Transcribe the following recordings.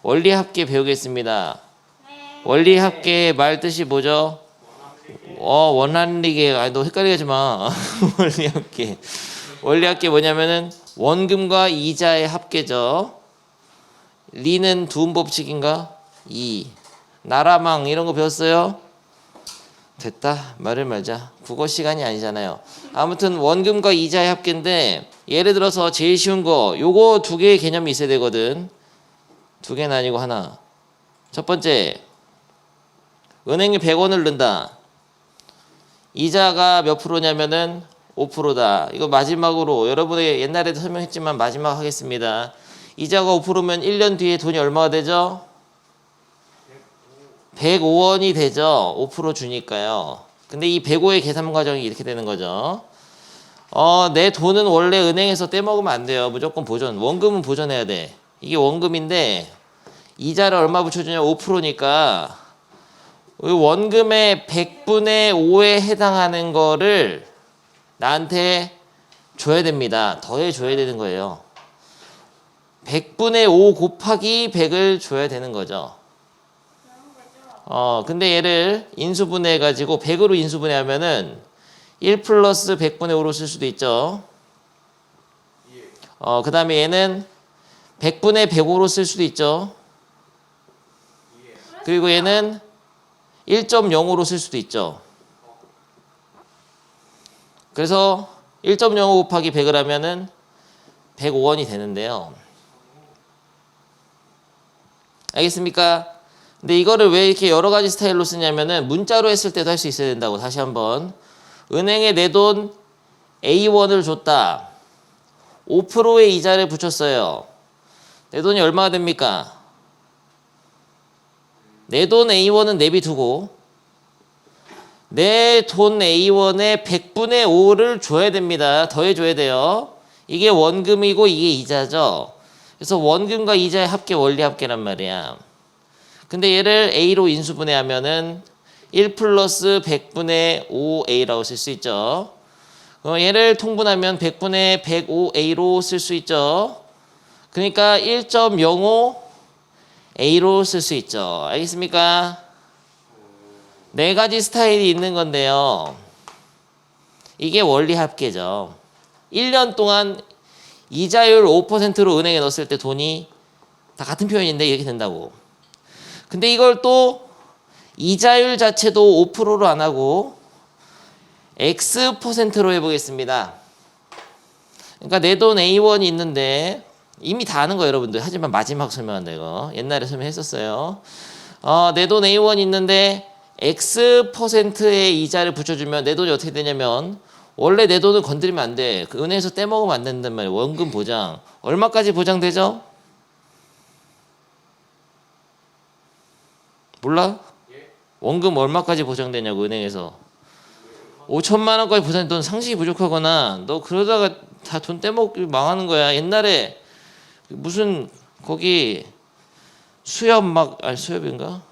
원리합계 배우겠습니다. 원리합계의 말 뜻이 뭐죠? 원한리계. 너 헷갈리게 하지 마. 원리합계. 원리합계 뭐냐면은 원금과 이자의 합계죠. 리는 두음 법칙인가? 나라망 이런 거 배웠어요? 됐다. 말을 말자. 국어 시간이 아니잖아요. 아무튼 원금과 이자의 합계인데 예를 들어서 제일 쉬운 거 요거 두 개의 개념이 있어야 되거든. 두 개는 아니고 하나. 첫 번째, 은행에 100원을 넣는다. 이자가 몇 프로냐면은 5%다. 이거 마지막으로 여러분이 옛날에도 설명했지만 마지막 하겠습니다. 이자가 5%면 1년 뒤에 돈이 얼마가 되죠? 105원이 되죠. 5% 주니까요. 근데 이 105의 계산 과정이 이렇게 되는 거죠. 내 돈은 원래 은행에서 떼먹으면 안 돼요. 무조건 보존. 원금은 보존해야 돼. 이게 원금인데 이자를 얼마 붙여주냐? 5%니까 원금의 100분의 5에 해당하는 거를 나한테 줘야 됩니다. 더해 줘야 되는 거예요. 100분의 5 곱하기 100을 줘야 되는 거죠. 근데 얘를 인수분해 해가지고 100으로 인수분해 하면은 1 플러스 100분의 5로 쓸 수도 있죠. 그 다음에 얘는 100분의 105로 쓸 수도 있죠. 그리고 얘는 1.05로 쓸 수도 있죠. 그래서 1.05 곱하기 100을 하면은 105원이 되는데요. 알겠습니까? 근데 이거를 왜 이렇게 여러 가지 스타일로 쓰냐면은 문자로 했을 때도 할 수 있어야 된다고. 다시 한번. 은행에 내 돈 A1을 줬다. 5%의 이자를 붙였어요. 내 돈이 얼마가 됩니까? 내 돈 A1은 내비두고 내 돈 A1의 100분의 5를 줘야 됩니다. 더해줘야 돼요. 이게 원금이고 이게 이자죠. 그래서 원금과 이자의 합계 원리 합계란 말이야. 근데 얘를 A로 인수분해하면은 1 플러스 100분의 5A라고 쓸 수 있죠. 얘를 통분하면 100분의 105A로 쓸 수 있죠. 그러니까 1.05A로 쓸 수 있죠. 알겠습니까? 네 가지 스타일이 있는 건데요. 이게 원리 합계죠. 1년 동안 이자율 5%로 은행에 넣었을 때 돈이 다 같은 표현인데 이렇게 된다고. 근데 이걸 또 이자율 자체도 5%로 안 하고 X%로 해보겠습니다. 그러니까 내 돈 A1이 있는데 이미 다 아는 거 여러분들. 하지만 마지막 설명한다 이거. 옛날에 설명했었어요. 내 돈 A1이 있는데 X%의 이자를 붙여주면 내 돈이 어떻게 되냐면 원래 내 돈을 건드리면 안 돼. 그 은행에서 떼먹으면 안 된단 말이에요. 원금 보장. 얼마까지 보장되죠? 몰라? 원금 얼마까지 보장되냐고 은행에서. 5천만 원까지 보장된 돈 상식이 부족하거나 너 그러다가 다 돈 떼먹기 망하는 거야. 옛날에 무슨 거기 수협 수협인가?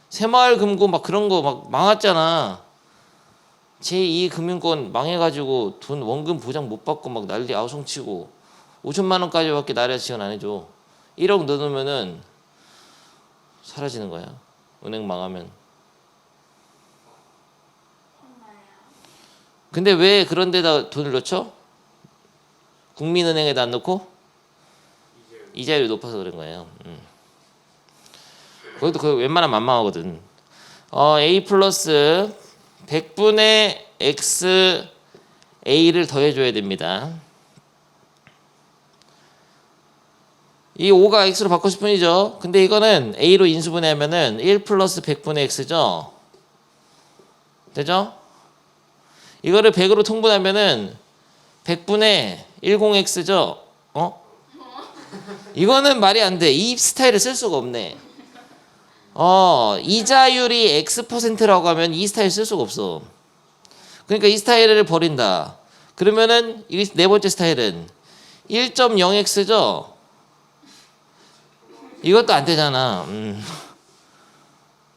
새마을금고 막 그런 거 막 망했잖아. 제2금융권 망해가지고 돈 원금 보장 못 받고 막 난리 아우성치고 5천만 원까지밖에 나라에서 지원 안 해줘. 1억 넣어놓으면은 사라지는 거야. 은행 망하면. 근데 왜 그런 데다 돈을 넣죠? 국민은행에다 안 넣고? 이자율이 높아서 그런 거예요. 거기도 그 웬만하면 안 망하거든. A 플러스 100분의 X A를 더해줘야 됩니다. 이 5가 X로 바꿨을 뿐이죠. 근데 이거는 A로 인수분해하면은 1 플러스 100분의 X죠. 되죠? 이거를 100으로 통분하면은 100분의 10X죠. 이거는 말이 안 돼. 이 스타일을 쓸 수가 없네. 이자율이 X%라고 하면 이 스타일 쓸 수가 없어. 그러니까 이 스타일을 버린다. 그러면은 이 네 번째 스타일은 1.0X죠. 이것도 안 되잖아.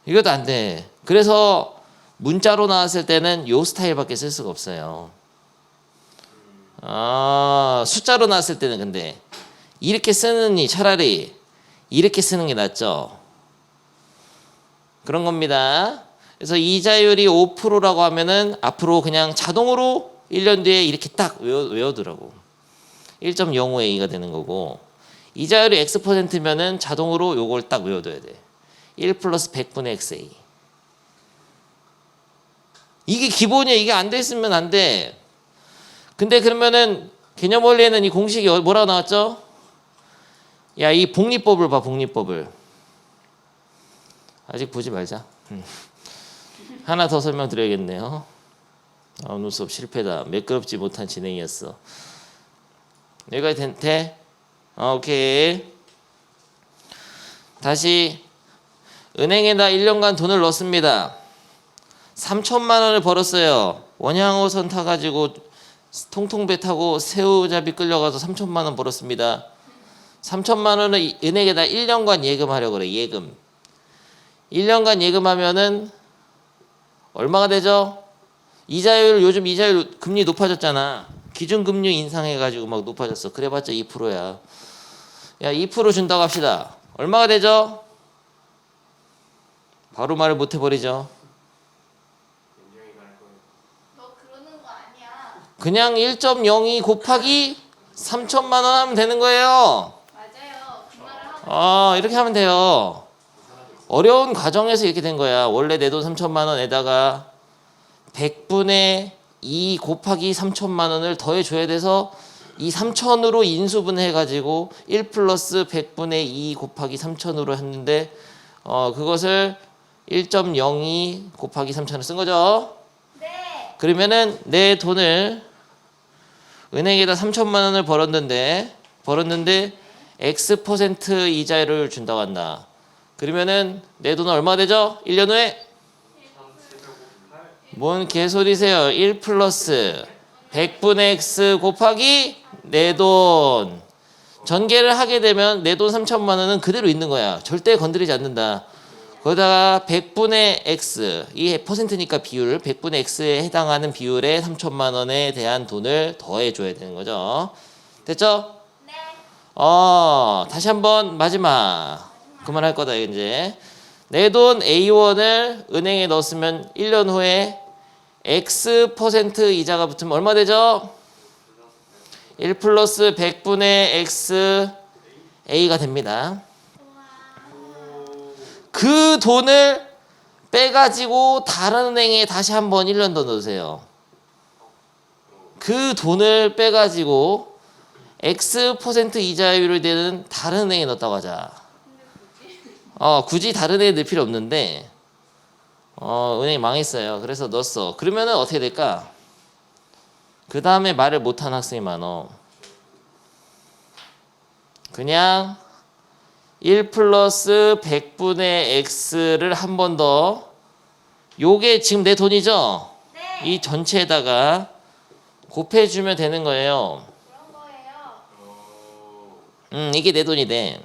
이것도 안 돼. 그래서 문자로 나왔을 때는 요 스타일밖에 쓸 수가 없어요. 숫자로 나왔을 때는 근데 이렇게 쓰느니 차라리 이렇게 쓰는 게 낫죠. 그런 겁니다. 그래서 이자율이 5%라고 하면은 앞으로 그냥 자동으로 1년 뒤에 이렇게 딱 외워두라고. 1.05A가 되는 거고, 이자율이 X%면은 자동으로 요걸 딱 외워둬야 돼. 1 플러스 100분의 XA. 이게 기본이야. 이게 안 돼 있으면 안 돼. 근데 그러면은 개념 원리에는 이 공식이 뭐라고 나왔죠? 야, 이 복리법을 봐, 복리법을. 아직 보지 말자. 하나 더 설명드려야겠네요. 오늘 수업 실패다. 매끄럽지 못한 진행이었어. 여기까지 돼? 오케이. 다시 은행에다 1년간 돈을 넣습니다. 3천만 원을 벌었어요. 원양어선 타가지고 통통배 타고 새우잡이 끌려가서 3천만 원 벌었습니다. 3천만 원을 은행에다 1년간 예금하려고 그래. 예금. 1년간 예금하면은 얼마가 되죠? 이자율, 요즘 이자율 금리 높아졌잖아. 기준금리 인상해가지고 막 높아졌어. 그래봤자 2%야. 야, 2% 준다고 합시다. 얼마가 되죠? 바로 말을 못 해버리죠. 너 그러는 거 아니야. 그냥 1.02 곱하기 3천만 원 하면 되는 거예요. 맞아요. 그 말을 하고. 이렇게 하면 돼요. 어려운 과정에서 이렇게 된 거야. 원래 내 돈 3천만 원에다가 100분의 2 곱하기 3천만 원을 더해줘야 돼서 이 3천으로 인수분해해가지고 1 플러스 100분의 2 곱하기 3천으로 했는데 그것을 1.02 곱하기 3천을 쓴 거죠. 네. 그러면은 내 돈을 은행에다 3천만 원을 벌었는데 X% 이자를 준다고 한다. 그러면은 내 돈은 얼마 되죠? 1년 후에? 뭔 개소리세요. 1 플러스 100분의 X 곱하기 내 돈. 전개를 하게 되면 내 돈 3천만 원은 그대로 있는 거야. 절대 건드리지 않는다. 거기다가 100분의 X, 이 퍼센트니까 비율, 100분의 X에 해당하는 비율의 3천만 원에 대한 돈을 더해줘야 되는 거죠. 됐죠? 네. 다시 한번 마지막. 그만할 거다 이제. 내 돈 A1을 은행에 넣었으면 1년 후에 X% 이자가 붙으면 얼마 되죠? 1 플러스 100분의 X A가 됩니다. 그 돈을 빼가지고 다른 은행에 다시 한번 1년 더 넣으세요. 그 돈을 빼가지고 X% 이자율이 되는 다른 은행에 넣었다고 하자. 굳이 다른 은행에 넣을 필요 없는데 은행이 망했어요. 그래서 넣었어. 그러면은 어떻게 될까? 그 다음에 말을 못한 학생이 많어. 그냥 1 플러스 100분의 X를 한 번 더, 요게 지금 내 돈이죠? 네. 이 전체에다가 곱해주면 되는 거예요. 그런 거예요. 이게 내 돈이 돼.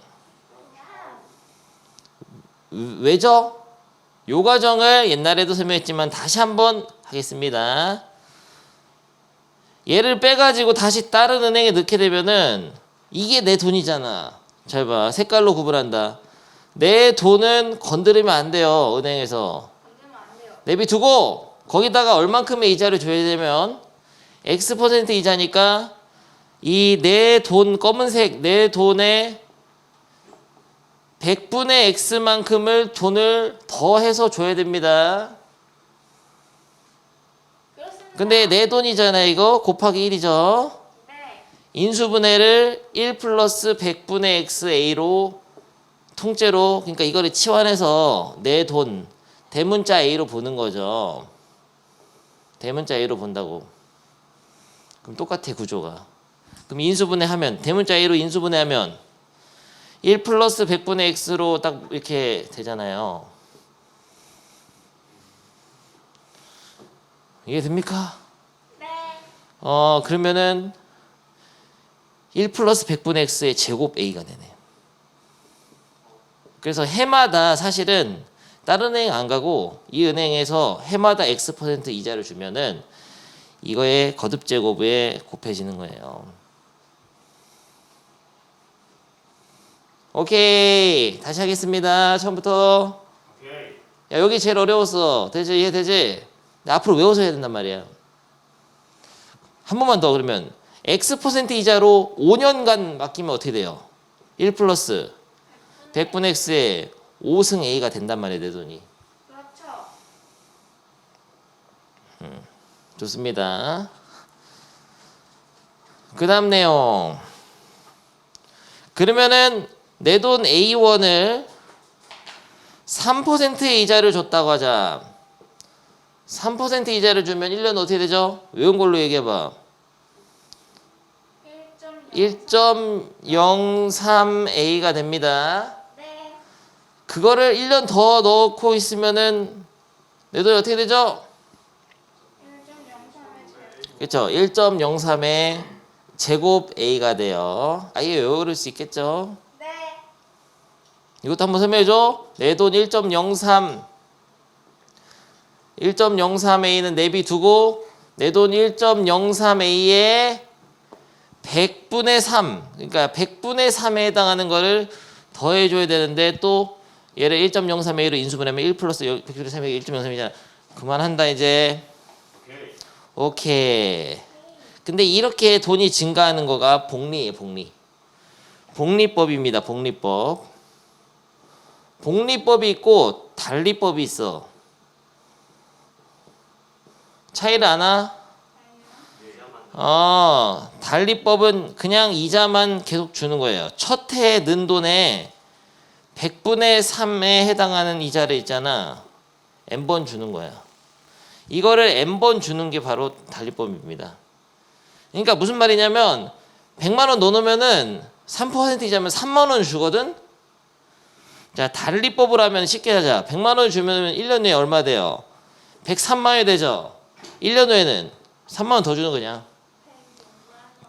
왜죠? 요 과정을 옛날에도 설명했지만 다시 한번 하겠습니다. 얘를 빼가지고 다시 다른 은행에 넣게 되면은 이게 내 돈이잖아. 잘 봐. 색깔로 구분한다. 내 돈은 건드리면 안 돼요. 은행에서. 건들면 안 돼요. 내비두고 거기다가 얼만큼의 이자를 줘야 되면 X% 이자니까 이 내 돈 검은색 내 돈의 100분의 X만큼을 돈을 더해서 줘야 됩니다. 그렇습니다. 근데 내 돈이잖아요. 이거 곱하기 1이죠. 네. 인수분해를 1 플러스 100분의 XA로 통째로, 그러니까 이거를 치환해서 내 돈 대문자 A로 보는 거죠. 대문자 A로 본다고. 그럼 똑같아 구조가. 그럼 인수분해하면 대문자 A로 인수분해하면 1 플러스 100분의 X로 딱 이렇게 되잖아요. 이해됩니까? 네. 그러면은 1 플러스 100분의 X의 제곱 A가 되네. 그래서 해마다 사실은 다른 은행 안 가고 이 은행에서 해마다 X% 이자를 주면은 이거의 거듭 제곱에 곱해지는 거예요. 오케이. 다시 하겠습니다. 처음부터. 오케이. 야, 여기 제일 어려웠어. 되지? 이해되지? 앞으로 외워서 해야 된단 말이야. 한 번만 더 그러면 X% 이자로 5년간 맡기면 어떻게 돼요? 1 플러스 100분 X에 5승 A가 된단 말이에요. 내 돈이. 그렇죠. 좋습니다. 그 다음 내용. 그러면은 내 돈 A1을 3%의 이자를 줬다고 하자. 3% 이자를 주면 1년 어떻게 되죠? 외운 걸로 얘기해봐. 1.03A가 됩니다. 네. 그거를 1년 더 넣고 있으면은 내 돈이 어떻게 되죠? 1.03의 그렇죠. 1.03의 제곱 A가 돼요. 아예 외울 수 있겠죠? 네. 이것도 한번 설명해줘. 내 돈 1.03 1.03A는 내비 두고 내 돈 1.03A에 100분의 3 그러니까 100분의 3에 해당하는 거를 더해줘야 되는데 또 얘를 1.03A로 인수분해하면 1 플러스 100분의 3이 1.03이잖아. 그만한다 이제. 오케이. 오케이. 근데 이렇게 돈이 증가하는 거가 복리예요. 복리. 복리법입니다. 복리법. 복리법이 있고 달리법이 있어. 차이를 아나? 달리법은 그냥 이자만 계속 주는 거예요. 첫 해에 는 돈에 100분의 3에 해당하는 이자를 있잖아. n번 주는 거야. 이거를 n번 주는 게 바로 달리법입니다. 그러니까 무슨 말이냐면 100만 원 넣어놓으면은 3% 이자면 3만 원 주거든. 자, 달리법을 하면 쉽게 하자. 100만 원 주면 1년 내에 얼마 돼요? 103만 원이 되죠. 1년 후에는 3만 원 더 주는 거냐.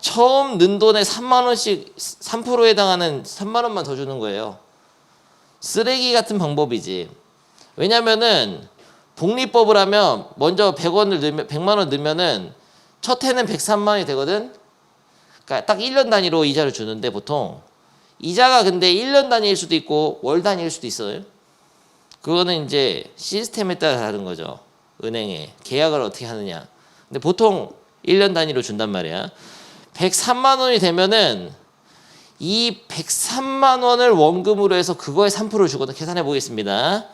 처음 는 돈에 3만 원씩 3%에 해당하는 3만 원만 더 주는 거예요. 쓰레기 같은 방법이지. 왜냐면은 복리법을 하면 먼저 100원을 넣으면 100만 원 넣으면은 첫 해는 103만 원이 되거든. 그러니까 딱 1년 단위로 이자를 주는데 보통 이자가 근데 1년 단위일 수도 있고 월 단위일 수도 있어요. 그거는 이제 시스템에 따라 다른 거죠. 은행에 계약을 어떻게 하느냐. 근데 보통 1년 단위로 준단 말이야. 103만 원이 되면은 이 103만 원을 원금으로 해서 그거에 3%를 주거든. 계산해 보겠습니다.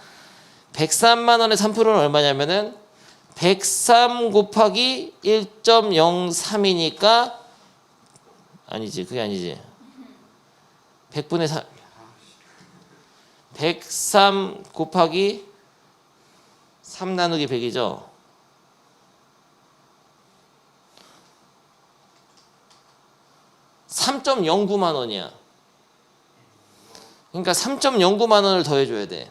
103만 원의 3%는 얼마냐면은 103 곱하기 1.03이니까 아니지. 그게 아니지. 100분의 3 103 곱하기 3 나누기 100이죠. 3.09만 원이야. 그러니까 3.09만 원을 더해줘야 돼.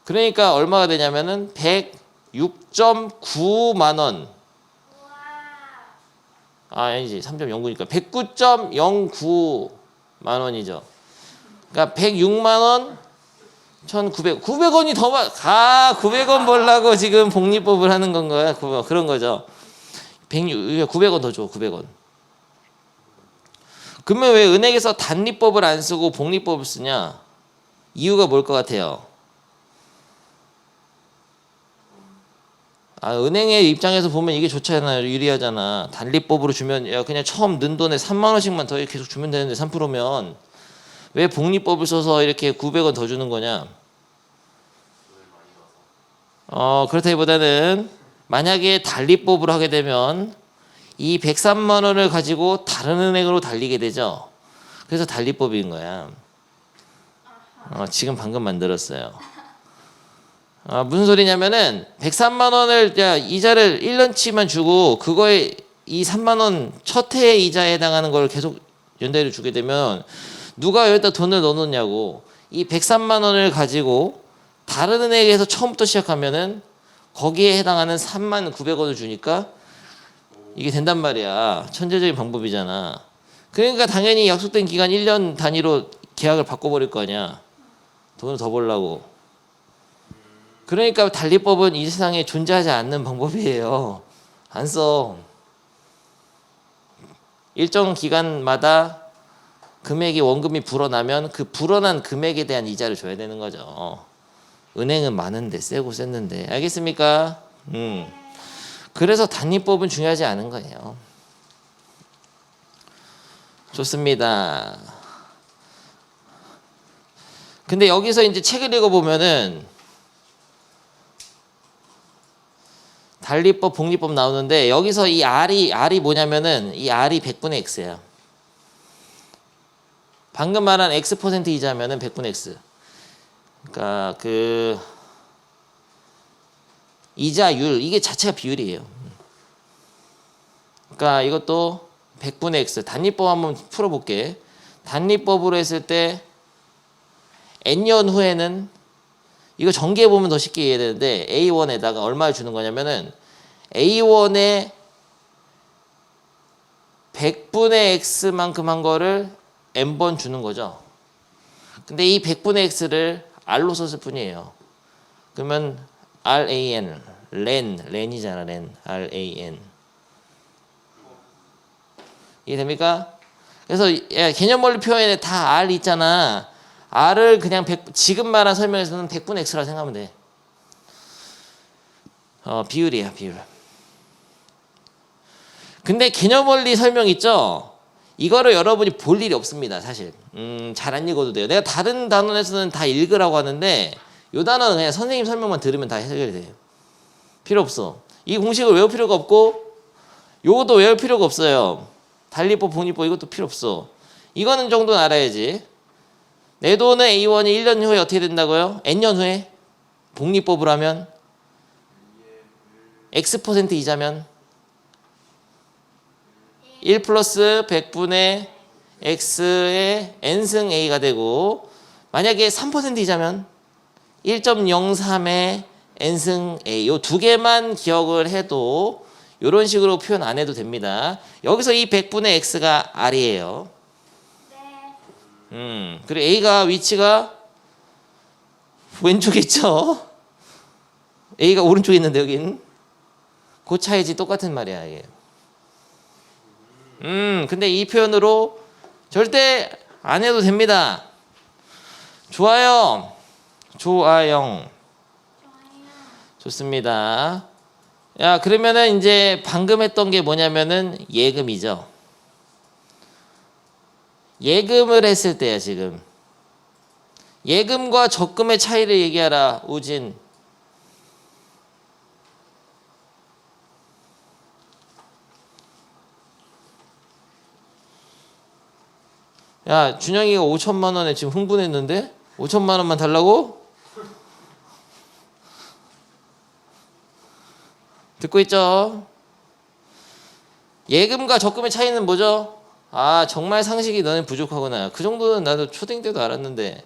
그러니까 얼마가 되냐면은 106.9만 원. 아니지. 3.09니까 109.09만 원이죠. 그러니까 106만 원 1,900. 900원이 더 많아. 900원 벌라고 지금 복리법을 하는 건가요? 그런 거죠. 900원 더 줘. 900원. 그러면 왜 은행에서 단리법을 안 쓰고 복리법을 쓰냐? 이유가 뭘 것 같아요? 은행의 입장에서 보면 이게 좋잖아요. 유리하잖아. 단리법으로 주면 야 그냥 처음 는 돈에 3만 원씩만 더 계속 주면 되는데 3%면 왜 복리법을 써서 이렇게 900원 더 주는 거냐? 그렇다기보다는 만약에 단리법으로 하게 되면 이 103만 원을 가지고 다른 은행으로 달리게 되죠. 그래서 단리법인 거야. 지금 방금 만들었어요. 무슨 소리냐면은 103만 원을 이자를 1년치만 주고 그거에 이 3만 원 첫 해의 이자에 해당하는 걸 계속 연달로 주게 되면 누가 여기다 돈을 넣어놓냐고. 이 103만 원을 가지고 다른 은행에서 처음부터 시작하면은 거기에 해당하는 3만 900원을 주니까 이게 된단 말이야. 천재적인 방법이잖아. 그러니까 당연히 약속된 기간 1년 단위로 계약을 바꿔버릴 거 아니야. 돈을 더 벌라고. 그러니까 단리법은 이 세상에 존재하지 않는 방법이에요. 안 써. 일정 기간마다 금액이 원금이 불어나면 그 불어난 금액에 대한 이자를 줘야 되는 거죠. 은행은 많은데 세고 셌는데 알겠습니까? 그래서 단위법은 중요하지 않은 거예요. 좋습니다. 근데 여기서 이제 책을 읽어보면은 단리법, 복리법 나오는데 여기서 이 R이 뭐냐면은 이 R이 100분의 X야. 방금 말한 X% 이자면은 100분의 X. 그러니까 그 이자율 이게 자체가 비율이에요. 그러니까 이것도 100분의 X. 단리법 한번 풀어볼게. 단리법으로 했을 때 N년 후에는 이거 전개해 보면 더 쉽게 이해되는데 A1에다가 얼마를 주는 거냐면은 A1에 100분의 X만큼 한 거를 N번 주는 거죠. 근데 이 100분의 X를 R로 썼을 뿐이에요. 그러면 RAN, 렌이잖아, 렌. RAN. 이해됩니까? 그래서 개념 원리 표현에 다 R 있잖아. R을 그냥 지금 말한 설명에서는 100분의 X라 생각하면 돼. 비율이야, 비율. 근데 개념 원리 설명 있죠? 이거를 여러분이 볼 일이 없습니다, 사실. 잘 안 읽어도 돼요. 내가 다른 단원에서는 다 읽으라고 하는데 이 단어는 그냥 선생님 설명만 들으면 다 해결이 돼요. 필요 없어. 이 공식을 외울 필요가 없고 요것도 외울 필요가 없어요. 단리법, 복리법 이것도 필요 없어. 이거는 정도는 알아야지. 내 돈은 A1이 1년 후에 어떻게 된다고요? N년 후에 복리법으로 하면 X% 이자면 1 플러스 100분의 X의 N승 A가 되고 만약에 3% 이자면 1.03의 N승 A 요 두 개만 기억을 해도 이런 식으로 표현 안 해도 됩니다. 여기서 이 100분의 X가 R이에요. 그리고 A가 위치가 왼쪽에 있죠. A가 오른쪽에 있는데 여긴 그 차이지 똑같은 말이야 이게. 근데 이 표현으로 절대 안 해도 됩니다. 좋아요. 좋아요. 좋습니다. 야, 그러면은 이제 방금 했던 게 뭐냐면은 예금이죠. 예금을 했을 때야, 지금. 예금과 적금의 차이를 얘기하라, 우진. 야, 준영이가 5천만 원에 지금 흥분했는데? 5천만 원만 달라고? 듣고 있죠? 예금과 적금의 차이는 뭐죠? 아, 정말 상식이 너는 부족하구나. 그 정도는 나도 초딩 때도 알았는데.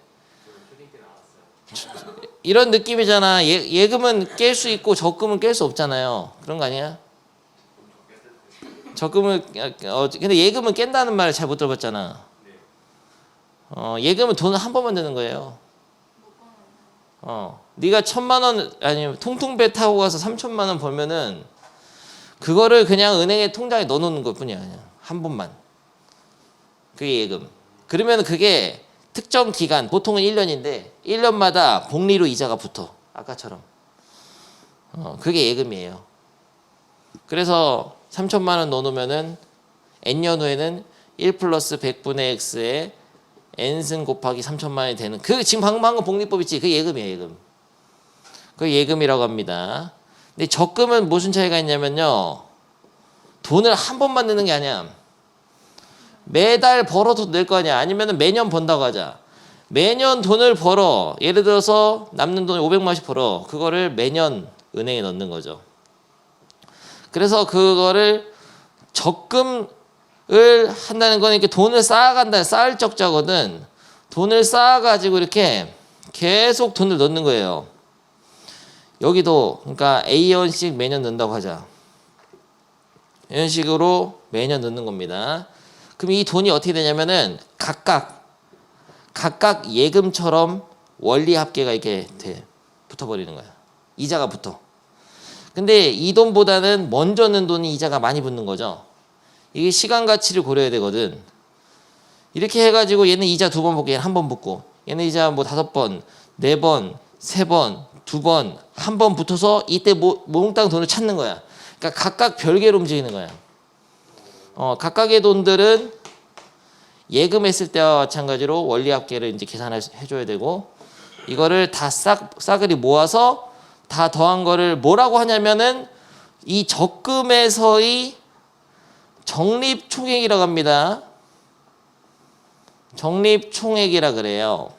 이런 느낌이잖아. 예금은 깰 수 있고 적금은 깰 수 없잖아요. 그런 거 아니야? 적금을 근데 예금은 깬다는 말을 잘 못 들어봤잖아. 예금은 돈을 한 번만 드는 거예요. 네가 1,000만 원 아니 통통배 타고 가서 3천만 원 벌면은 그거를 그냥 은행에 통장에 넣어놓는 것뿐이야. 그냥 한 번만. 그게 예금. 그러면 그게 특정 기간 보통은 1년인데 1년마다 복리로 이자가 붙어. 아까처럼. 그게 예금이에요. 그래서 3천만 원 넣어놓으면은 N년 후에는 1 플러스 100분의 X에 N승 곱하기 3천만 원이 되는 그 지금 방금 한 거 복리법 있지? 그게 예금이에요. 예금. 그게 예금이라고 합니다. 근데 적금은 무슨 차이가 있냐면요. 돈을 한 번만 넣는 게 아니야. 매달 벌어도 낼 거 아니야. 아니면 매년 번다고 하자. 매년 돈을 벌어. 예를 들어서 남는 돈을 500만 원씩 벌어. 그거를 매년 은행에 넣는 거죠. 그래서 그거를 적금을 한다는 거는 이렇게 돈을 쌓아간다. 쌓을 적자거든. 돈을 쌓아가지고 이렇게 계속 돈을 넣는 거예요. 여기도 그러니까 A원씩 매년 넣는다고 하자. 이런 식으로 매년 넣는 겁니다. 그럼 이 돈이 어떻게 되냐면은 각각 예금처럼 원리 합계가 이렇게 붙어버리는 거야. 이자가 붙어. 근데 이 돈보다는 먼저 넣은 돈이 이자가 많이 붙는 거죠. 이게 시간 가치를 고려해야 되거든. 이렇게 해가지고 얘는 이자 2번 붙고 얘는 1번 붙고 얘는 이자 뭐 5번, 4번, 3번, 2번, 1번 붙어서 이때 몽땅 돈을 찾는 거야. 그러니까 각각 별개로 움직이는 거야. 각각의 돈들은 예금했을 때와 마찬가지로 원리합계를 이제 계산해줘야 되고 이거를 다 싸그리 모아서 다 더한 거를 뭐라고 하냐면은 이 적금에서의 적립총액이라고 합니다. 적립총액이라 그래요.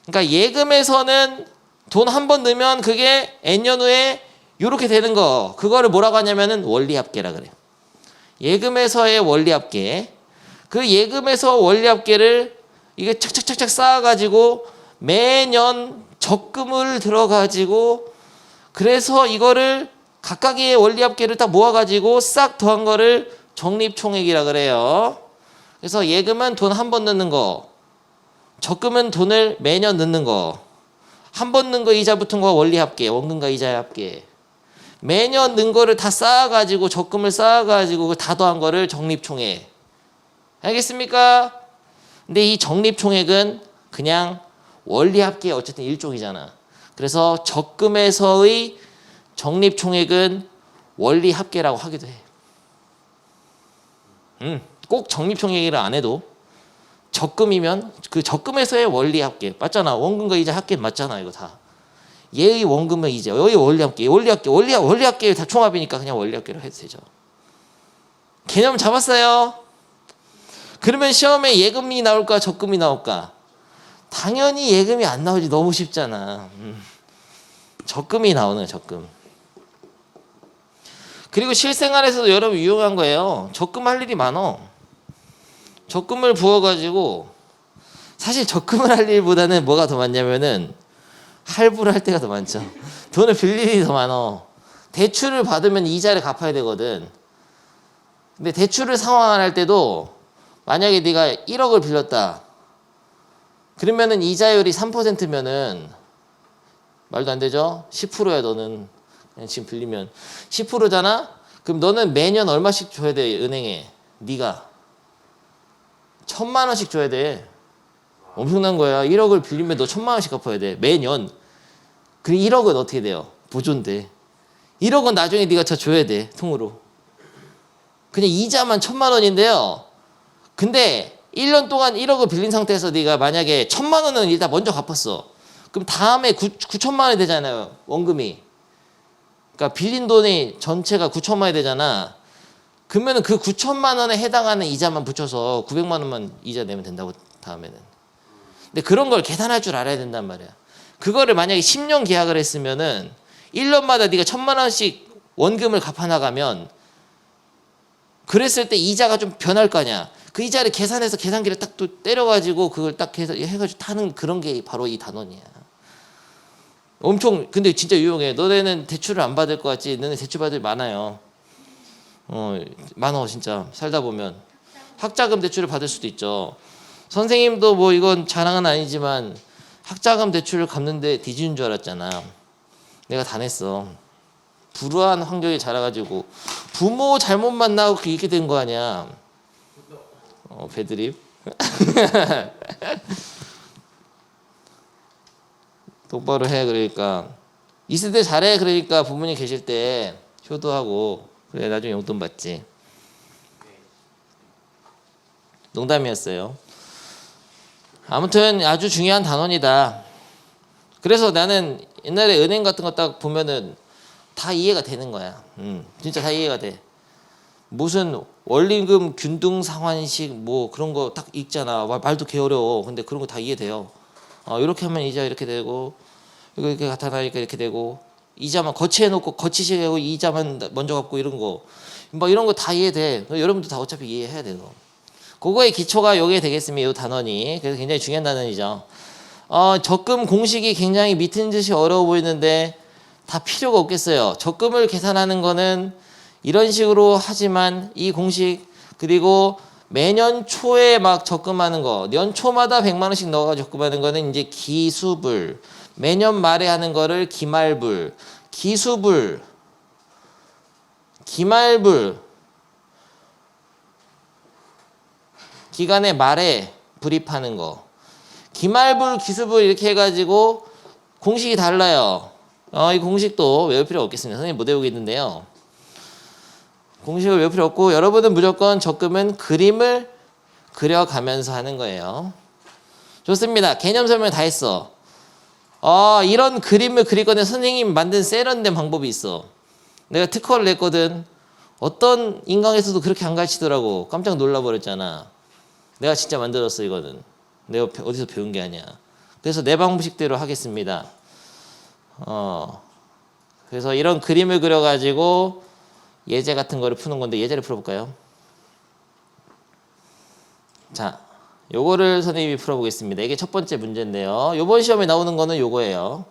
그러니까 예금에서는 돈 한 번 넣으면 그게 N년 후에 이렇게 되는 거 그거를 뭐라고 하냐면은 원리합계라 그래요. 예금에서의 원리합계. 그 예금에서 원리합계를 이게 착착착착 쌓아가지고 매년 적금을 들어가지고 그래서 이거를 각각의 원리합계를 딱 모아가지고 싹 더한 거를 적립총액이라 그래요. 그래서 예금은 돈 한 번 넣는 거, 적금은 돈을 매년 넣는 거, 한 번 넣은 거 이자 붙은 거 원리합계, 원금과 이자의 합계. 매년 넣은 거를 다 쌓아가지고 적금을 쌓아가지고 다 더한 거를 적립총액. 알겠습니까? 근데 이 적립총액은 그냥 원리합계 어쨌든 일종이잖아. 그래서 적금에서의 적립총액은 원리합계라고 하기도 해. 꼭 적립총액이라 안 해도 적금이면 그 적금에서의 원리합계 맞잖아. 원금과 이자 합계 맞잖아. 이거 다. 얘의 원금과 이자, 얘의 원리합계, 원리합계 다 총합이니까 그냥 원리합계로 해도 되죠. 개념 잡았어요? 그러면 시험에 예금이 나올까 적금이 나올까? 당연히 예금이 안 나오지. 너무 쉽잖아. 적금이 나오는 적금. 그리고 실생활에서도 여러분 유용한 거예요. 적금 할 일이 많어. 적금을 부어가지고 사실 적금을 할 일보다는 뭐가 더 많냐면은 할부를 할 때가 더 많죠. 돈을 빌릴 일이 더 많어. 대출을 받으면 이자를 갚아야 되거든. 근데 대출을 상환할 때도 만약에 네가 1억을 빌렸다. 그러면은 이자율이 3%면은 말도 안 되죠? 10%야 너는. 지금 빌리면 10%잖아? 그럼 너는 매년 얼마씩 줘야 돼 은행에? 네가 1,000만 원씩 줘야 돼. 엄청난 거야. 1억을 빌리면 너 1,000만 원씩 갚아야 돼 매년. 그리고 1억은 어떻게 돼요? 보존돼. 1억은 나중에 네가 다 줘야 돼 통으로. 그냥 이자만 1,000만 원인데요. 근데 1년 동안 1억을 빌린 상태에서 네가 만약에 1,000만 원은 일단 먼저 갚았어. 그럼 다음에 9천만 원이 되잖아요 원금이. 그러니까 빌린 돈이 전체가 9천만 원이 되잖아. 그러면 그 9천만 원에 해당하는 이자만 붙여서 900만 원만 이자 내면 된다고 다음에는. 근데 그런 걸 계산할 줄 알아야 된단 말이야. 그거를 만약에 10년 계약을 했으면은 1년마다 네가 1,000만 원씩 원금을 갚아 나가면 그랬을 때 이자가 좀 변할 거 아니야. 그 이자를 계산해서 계산기를 딱 또 때려가지고 그걸 딱 해가지고 타는 그런 게 바로 이 단원이야. 엄청 근데 진짜 유용해. 너네는 대출을 안 받을 것 같지? 너네 대출 받을 많아요. 많어 진짜 살다 보면. 학자금 대출을 받을 수도 있죠. 선생님도 뭐 이건 자랑은 아니지만 학자금 대출을 갚는데 뒤지는 줄 알았잖아. 내가 다 냈어. 불우한 환경에 자라가지고 부모 잘못 만나고 이렇게 된 거 아니야. 배드립. 똑바로 해. 그러니까 있을 때 잘해. 그러니까 부모님 계실 때 효도하고 그래 나중에 용돈 받지. 농담이었어요. 아무튼 아주 중요한 단원이다. 그래서 나는 옛날에 은행 같은 거 딱 보면은 다 이해가 되는 거야. 진짜 다 이해가 돼. 무슨 원리금 균등 상환식 뭐 그런 거 딱 읽잖아. 말도 개 어려워. 근데 그런 거 다 이해돼요. 이렇게 하면 이자 이렇게 되고 이거 이렇게 나타나니까 이렇게 되고 이자만 거치해 놓고 거치시고 이자만 먼저 갚고 이런 거 뭐 이런 거 다 이해돼. 여러분도 다 어차피 이해해야 돼요. 그거의 기초가 여기에 되겠습니다. 이 단원이. 그래서 굉장히 중요한 단원이죠. 적금 공식이 굉장히 밑은 듯이 어려워 보이는데 다 필요가 없겠어요. 적금을 계산하는 거는 이런 식으로 하지만 이 공식 그리고 매년 초에 막 적금하는 거 연초마다 100만 원씩 넣어가지고 적금하는 거는 이제 기수불. 매년 말에 하는 거를 기말불. 기수불. 기말불. 기간의 말에 불입하는 거. 기말불, 기수불 이렇게 해가지고 공식이 달라요. 이 공식도 외울 필요 없겠습니다. 선생님 못 외우겠는데요. 공식을 외울 필요 없고 여러분은 무조건 적금은 그림을 그려가면서 하는 거예요. 좋습니다. 개념 설명 다 했어. 이런 그림을 그리거나 선생님이 만든 세련된 방법이 있어. 내가 특허를 냈거든. 어떤 인강에서도 그렇게 안 가르치더라고. 깜짝 놀라버렸잖아. 내가 진짜 만들었어 이거는. 내가 어디서 배운 게 아니야. 그래서 내 방식대로 하겠습니다. 그래서 이런 그림을 그려가지고 예제 같은 거를 푸는 건데 예제를 풀어볼까요? 자, 요거를 선생님이 풀어보겠습니다. 이게 첫 번째 문제인데요. 요번 시험에 나오는 거는 요거예요.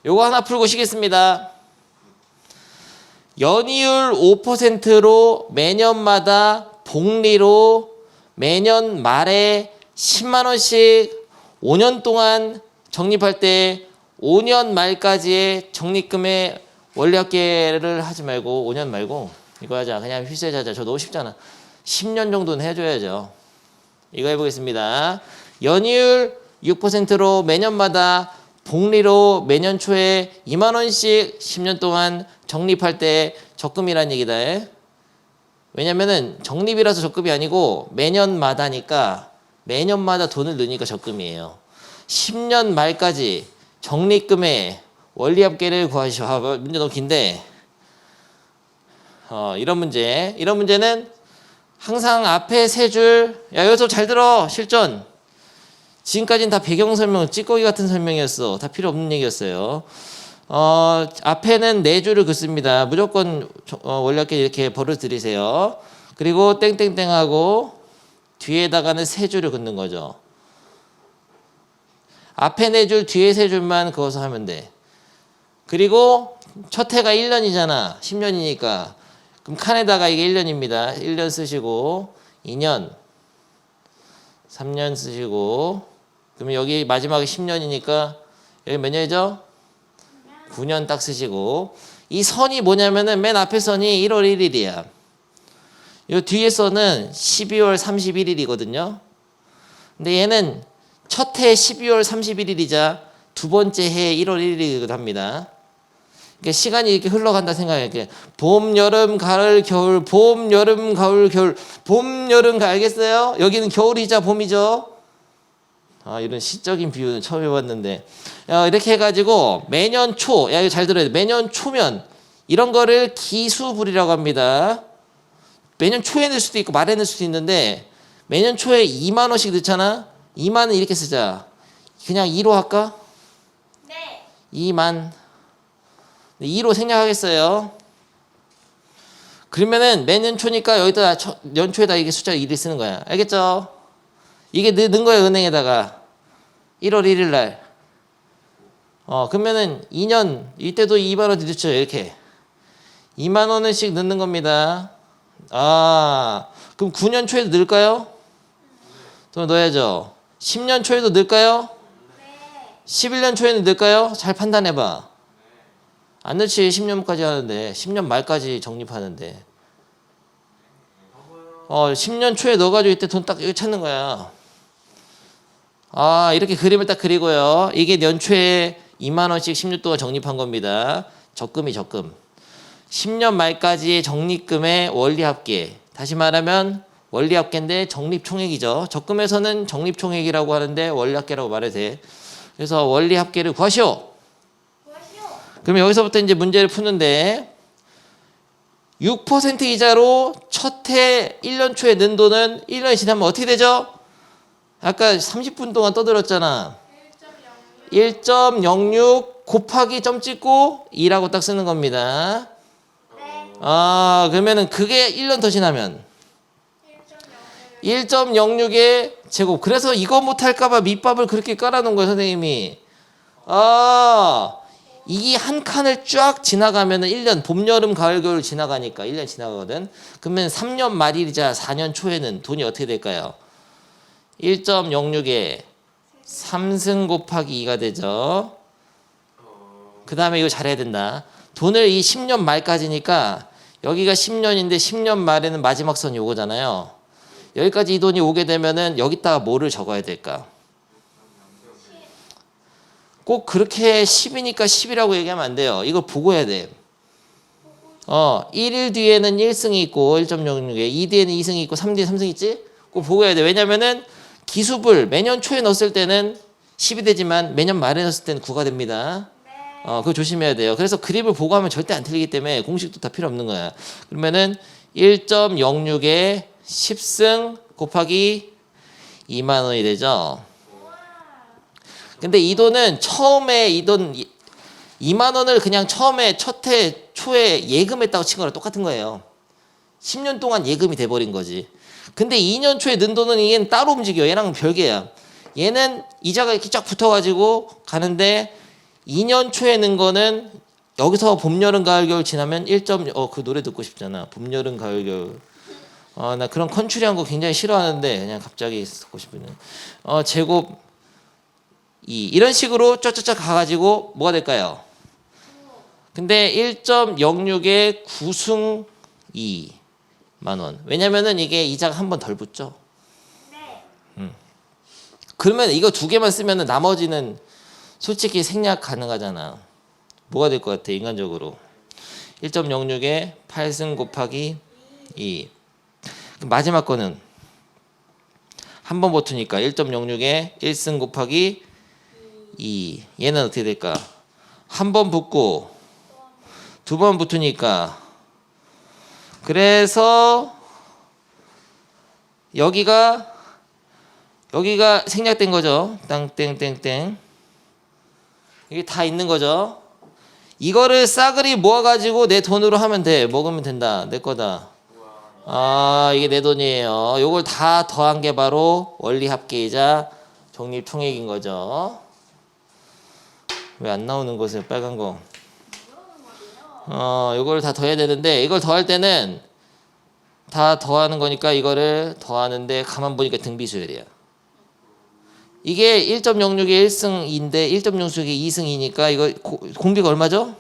요거 하나 풀고 쉬겠습니다. 연이율 5%로 매년마다 복리로 매년 말에 10만 원씩 5년 동안 적립할 때 5년 말까지의 적립금의 원리합계를 하지 말고 5년 말고 이거 하자. 그냥 필수해자 하자. 저 너무 쉽잖아. 10년 정도는 해줘야죠. 이거 해보겠습니다. 연이율 6%로 매년마다 복리로 매년 초에 2만 원씩 10년 동안 적립할 때 적금이란 얘기다. 왜냐면은 적립이라서 적금이 아니고 매년마다니까 매년마다 돈을 넣으니까 적금이에요. 10년 말까지 적립금의 원리합계를 구하시오. 문제 너무 긴데 이런 문제는 항상 앞에 세 줄, 야 여기서 잘 들어. 실전. 지금까지는 다 배경 설명, 찌꺼기 같은 설명이었어. 다 필요 없는 얘기였어요. 앞에는 네 줄을 긋습니다. 무조건 원리합계 이렇게 버릇 들이세요. 그리고 땡땡땡하고 뒤에다가는 세 줄을 긋는 거죠. 앞에 네 줄, 뒤에 세 줄만 그어서 하면 돼. 그리고 첫 해가 1년이잖아. 10년이니까. 그럼 칸에다가 이게 1년입니다. 1년 쓰시고 2년, 3년 쓰시고 그러면 여기 마지막에 10년이니까 여기 몇 년이죠? 9년 딱 쓰시고 이 선이 뭐냐면은 맨 앞에 선이 1월 1일이야. 이 뒤에 선은 12월 31일이거든요. 근데 얘는 첫 해 12월 31일이자 두 번째 해 1월 1일이기도 합니다. 그러니까 시간이 이렇게 흘러간다 생각해. 봄, 여름, 가을, 겨울, 봄, 여름, 가을, 겨울, 봄, 여름, 가을. 알겠어요? 여기는 겨울이자 봄이죠. 이런 시적인 비유는 처음 해봤는데 이렇게 해가지고 매년 초, 야 이거 잘 들어야 돼. 매년 초면 이런 거를 기수불이라고 합니다. 매년 초에 넣을 수도 있고 말에 넣을 수도 있는데 매년 초에 2만 원씩 넣잖아. 2만은 이렇게 쓰자. 그냥 2로 할까? 네. 2만 2로 생략하겠어요. 그러면은 매년 초니까 여기다 연초에다 이게 숫자 1을 쓰는 거야. 알겠죠? 이게 넣은 거야 은행에다가 1월 1일 날. 그러면은 2년 이때도 2만 원 넣죠. 이렇게 2만 원씩 넣는 겁니다. 그럼 9년 초에도 넣을까요? 또 넣어야죠. 10년 초에도 넣을까요? 네. 11년 초에는 넣을까요? 잘 판단해봐. 안 넣지. 10년까지 하는데 10년 말까지 적립하는데 10년 초에 넣어가지고 이때 돈 딱 여기 찾는 거야. 이렇게 그림을 딱 그리고요. 이게 연초에 2만 원씩 10년 동안 적립한 겁니다. 적금이 적금. 10년 말까지의 적립금의 원리합계. 다시 말하면 원리합계인데 적립총액이죠. 적금에서는 적립총액이라고 하는데 원리합계라고 말해도 돼. 그래서 원리합계를 구하시오. 그럼 여기서부터 이제 문제를 푸는데 6% 이자로 첫 해 1년 초에 넣은 돈은 1년이 지나면 어떻게 되죠? 아까 30분 동안 떠들었잖아. 1.06 곱하기 점 찍고 2라고 딱 쓰는 겁니다. 네. 그러면은 그게 1년 더 지나면 1.06의 제곱. 그래서 이거 못할까봐 밑밥을 그렇게 깔아놓은 거예요, 선생님이. 이 한 칸을 쫙 지나가면은 1년, 봄, 여름, 가을, 겨울 지나가니까 1년 지나가거든. 그러면 3년 말이자 4년 초에는 돈이 어떻게 될까요? 1.06에 3승 곱하기 2가 되죠. 그 다음에 이거 잘해야 된다. 돈을 이 10년 말까지니까 여기가 10년인데 10년 말에는 마지막 선이 요거잖아요. 여기까지 이 돈이 오게 되면은 여기다가 뭐를 적어야 될까? 꼭 그렇게 10이니까 10이라고 얘기하면 안 돼요. 이걸 보고 해야 돼. 1일 뒤에는 1승이 있고 1.06에 2 뒤에는 2승이 있고 3 뒤에 3승 있지? 꼭 보고 해야 돼. 왜냐면은 기수를 매년 초에 넣었을 때는 10이 되지만 매년 말에 넣었을 때는 9가 됩니다. 그거 조심해야 돼요. 그래서 그림을 보고 하면 절대 안 틀리기 때문에 공식도 다 필요 없는 거야. 그러면은 1.06에 10승 곱하기 2만 원이 되죠. 근데 이 돈은 처음에 이 돈 2만 원을 그냥 처음에 첫 해 초에 예금했다고 친 거랑 똑같은 거예요. 10년 동안 예금이 돼버린 거지. 근데 2년 초에 넣은 돈은 얘는 따로 움직여. 얘랑 별개야. 얘는 이자가 이렇게 쫙 붙어가지고 가는데 2년 초에 넣은 거는 여기서 봄, 여름, 가을, 겨울 지나면 1. 그 노래 듣고 싶잖아. 봄, 여름, 가을, 겨울. 나 그런 컨츄리한 거 굉장히 싫어하는데 그냥 갑자기 듣고 싶으네. 제곱 2 이런 식으로 쫙쫙쫙 가가지고 뭐가 될까요? 근데 1.06에 9승 2만 원. 왜냐면은 이게 이자가 한 번 덜 붙죠. 그러면 이거 두 개만 쓰면은 나머지는 솔직히 생략 가능하잖아. 뭐가 될 것 같아 인간적으로? 1.06에 8승 곱하기 2. 마지막 거는 한 번 붙으니까 1.06에 1승 곱하기 2. 얘는 어떻게 될까? 한 번 붙고 두 번 붙으니까 그래서 여기가 생략된 거죠. 땅땡땡땡. 이게 다 있는 거죠. 이거를 싸그리 모아가지고 내 돈으로 하면 돼. 먹으면 된다. 내 거다. 이게 내 돈이에요. 요걸 다 더한 게 바로 원리합계이자 적립총액인 거죠. 왜 안 나오는 거세요? 빨간 거. 요걸 다 더해야 되는데 이걸 더할 때는 다 더하는 거니까 이거를 더하는데 가만 보니까 등비수열이야. 이게 1.06에 1승인데 1.06에 2승이니까 이거 공비가 얼마죠?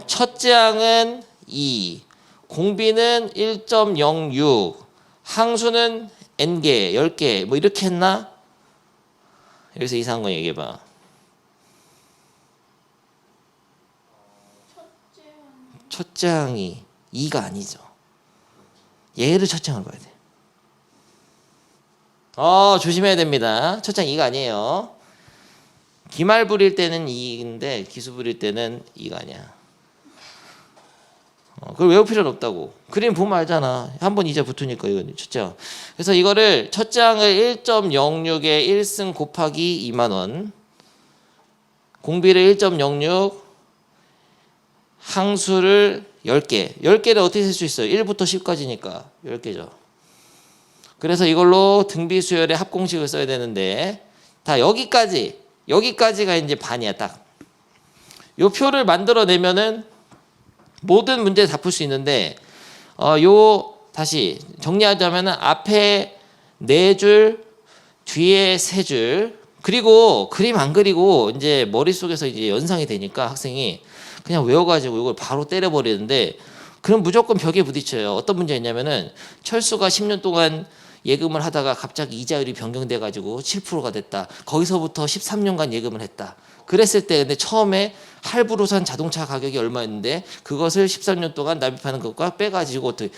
첫째 항은 2, 공비는 1.06, 항수는 n개, 10개 뭐 이렇게 했나? 여기서 이상한 거 얘기해봐. 첫째 항이 2가 아니죠. 얘를 첫째 항으로 봐야 돼. 조심해야 됩니다. 첫째 항 2가 아니에요. 기말 부릴 때는 2인데 기수 부릴 때는 2가 아니야. 그걸 외울 필요는 없다고. 그림 보면 알잖아. 한 번 이자 붙으니까 이건 첫째 항. 그래서 이거를 첫째 항을 1.06에 1승 곱하기 2만 원. 공비를 1.06 항수를 10개. 10개를 어떻게 쓸 수 있어요? 1부터 10까지니까 10개죠. 그래서 이걸로 등비수열의 합공식을 써야 되는데 다 여기까지가 이제 반이야 딱. 요 표를 만들어내면은 모든 문제 다 풀 수 있는데 다시 정리하자면은 앞에 4줄 뒤에 3줄 그리고 그림 안 그리고 이제 머릿속에서 이제 연상이 되니까 학생이 그냥 외워가지고 이걸 바로 때려버리는데 그럼 무조건 벽에 부딪혀요. 어떤 문제였냐면은 철수가 10년 동안 예금을 하다가 갑자기 이자율이 변경돼가지고 7%가 됐다. 거기서부터 13년간 예금을 했다. 그랬을 때 근데 처음에 할부로 산 자동차 가격이 얼마였는데 그것을 13년 동안 납입하는 것과 빼가지고 어떻게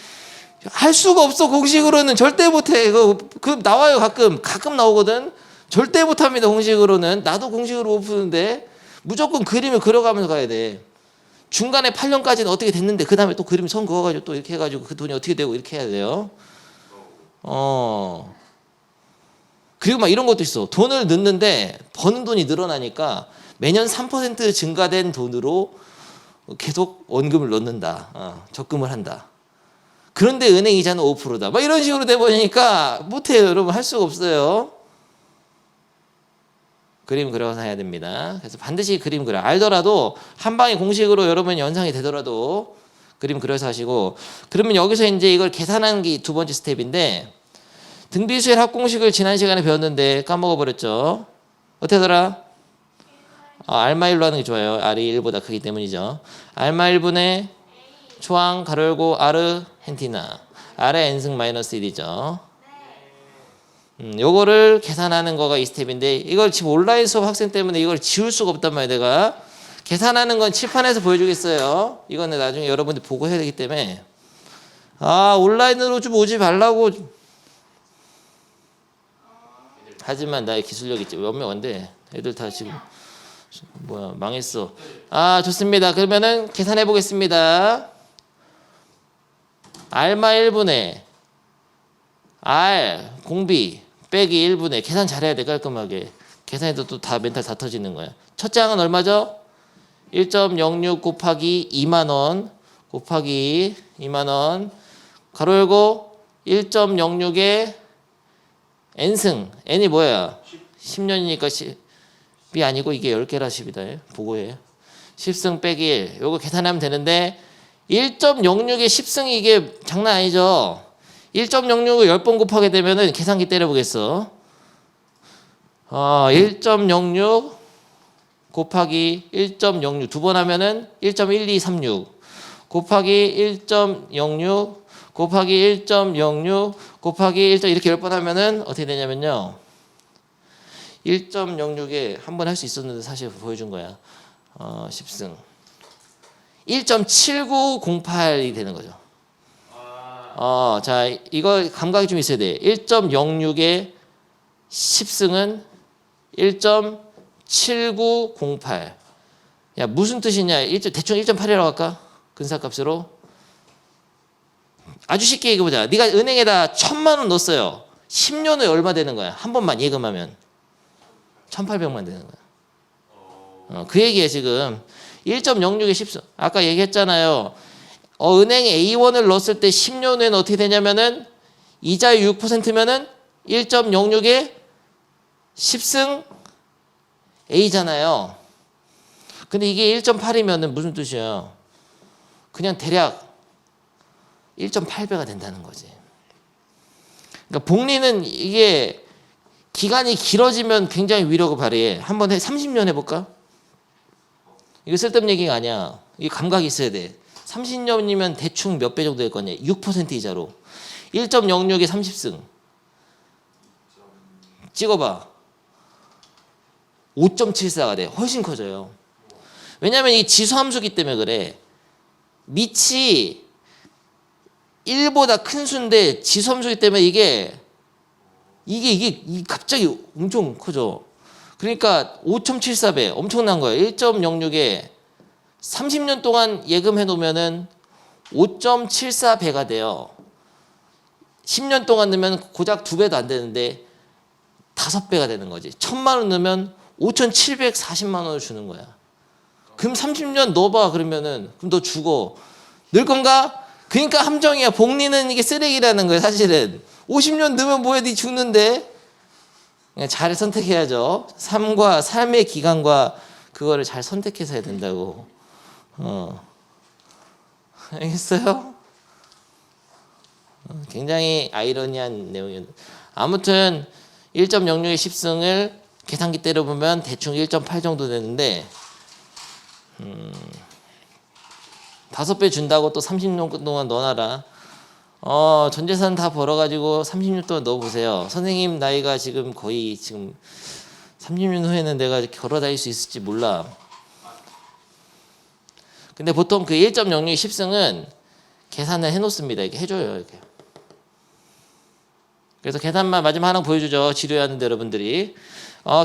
할 수가 없어. 공식으로는 절대 못해. 그 나와요. 가끔 나오거든. 절대 못합니다. 공식으로는. 나도 공식으로 못 푸는데 무조건 그림을 그려가면서 가야 돼. 중간에 8년까지는 어떻게 됐는데 그 다음에 또 그림 선 그어가지고 또 이렇게 해가지고 그 돈이 어떻게 되고 이렇게 해야 돼요. 그리고 막 이런 것도 있어. 돈을 넣는데 버는 돈이 늘어나니까 매년 3% 증가된 돈으로 계속 원금을 넣는다. 적금을 한다. 그런데 은행 이자는 5%다. 막 이런 식으로 돼 버리니까 못해요. 여러분 할 수가 없어요. 그림 그려서 해야 됩니다. 그래서 반드시 그림 그려. 알더라도 한 방에 공식으로 여러분 연상이 되더라도 그림 그려서 하시고 그러면 여기서 이제 이걸 계산하는 게 두 번째 스텝인데 등비수열 합공식을 지난 시간에 배웠는데 까먹어 버렸죠. 어떻게 하더라? 알마 1로 하는 게 좋아요. R이 1보다 크기 때문이죠. 알마 1분의 초항 가로 열고 아르헨티나. 아래 n승 마이너스 1이죠. 요거를 계산하는 거가 이 스텝인데 이걸 지금 온라인 수업 학생 때문에 이걸 지울 수가 없단 말이야 내가. 계산하는 건 칠판에서 보여주겠어요. 이거는 나중에 여러분들 보고 해야 되기 때문에 온라인으로 좀 오지 말라고. 하지만 나의 기술력 있지. 몇 명인데 애들 다 지금 망했어. 좋습니다. 그러면은 계산해 보겠습니다. R마 1분의 R 공비 빼기 1분의 계산 잘해야 돼. 깔끔하게 계산해도 또 다 멘탈 다 터지는 거야. 첫째 항은 얼마죠? 1.06 곱하기 2만원 곱하기 2만원 가로 열고 1.06에 n승. n이 뭐야? 10년이니까 10이 아니고 이게 10개라 10이다. 보고해. 10승 빼기 1. 요거 계산하면 되는데 1.06에 10승이 이게 장난 아니죠. 1.06을 10번 곱하게 되면은 계산기 때려보겠어. 1.06 곱하기 1.06 두 번 하면은 1.1236 곱하기 1.06 곱하기 1.06 곱하기 1. 이렇게 10번 하면은 어떻게 되냐면요. 1.06에 한 번 할 수 있었는데 사실 보여준 거야. 10승 1.7908이 되는 거죠. 자, 이거 감각이 좀 있어야 돼. 1.06의 10승은 1.7908. 야, 무슨 뜻이냐? 대충 1.8이라고 할까? 근사값으로. 아주 쉽게 얘기해보자. 네가 은행에다 1,000만 원 넣었어요. 10년 후에 얼마 되는 거야? 한 번만 예금하면 1,800만 되는 거야. 그 얘기야 지금. 1.06의 10승. 아까 얘기했잖아요. 은행에 A1을 넣었을 때 10년 후에는 어떻게 되냐면은 이자율 6%면은 1.06에 10승 A잖아요. 근데 이게 1.8이면은 무슨 뜻이야? 그냥 대략 1.8배가 된다는 거지. 그러니까 복리는 이게 기간이 길어지면 굉장히 위력을 발휘해. 한번 30년 해볼까? 이거 쓸데없는 얘기가 아니야. 이게 감각이 있어야 돼. 30년이면 대충 몇 배 정도 될 거냐? 6% 이자로. 1.06에 30승. 찍어봐. 5.74가 돼. 훨씬 커져요. 왜냐면 이 지수함수기 때문에 그래. 밑이 1보다 큰 수인데 지수함수기 때문에 이게 갑자기 엄청 커져. 그러니까 5.74배 엄청난 거예요. 1.06에 30년 동안 예금해 놓으면은 5.74배가 돼요. 10년 동안 넣으면 고작 2배도 안 되는데 5배가 되는 거지. 1,000만 원 넣으면 5,740만 원을 주는 거야. 그럼 30년 넣어봐. 그러면은 그럼 너 죽어. 늘 건가? 그러니까 함정이야. 복리는 이게 쓰레기라는 거야. 사실은 50년 넣으면 뭐해? 네 죽는데. 잘 선택해야죠. 삶과 삶의 기간과 그거를 잘 선택해서 해야 된다고. 알겠어요? 굉장히 아이러니한 내용이었는데 아무튼 1.06의 10승을 계산기 때려보면 대충 1.8 정도 되는데 5배 준다고 또 30년 동안 넣어놔라. 전 재산 다 벌어가지고 30년 동안 넣어보세요. 선생님 나이가 지금 거의 지금 30년 후에는 내가 걸어 다닐 수 있을지 몰라. 근데 보통 그 1.06의 10승은 계산을 해놓습니다. 이렇게 해줘요. 이렇게. 그래서 계산만 마지막 하나 보여주죠. 지루해하는데 여러분들이.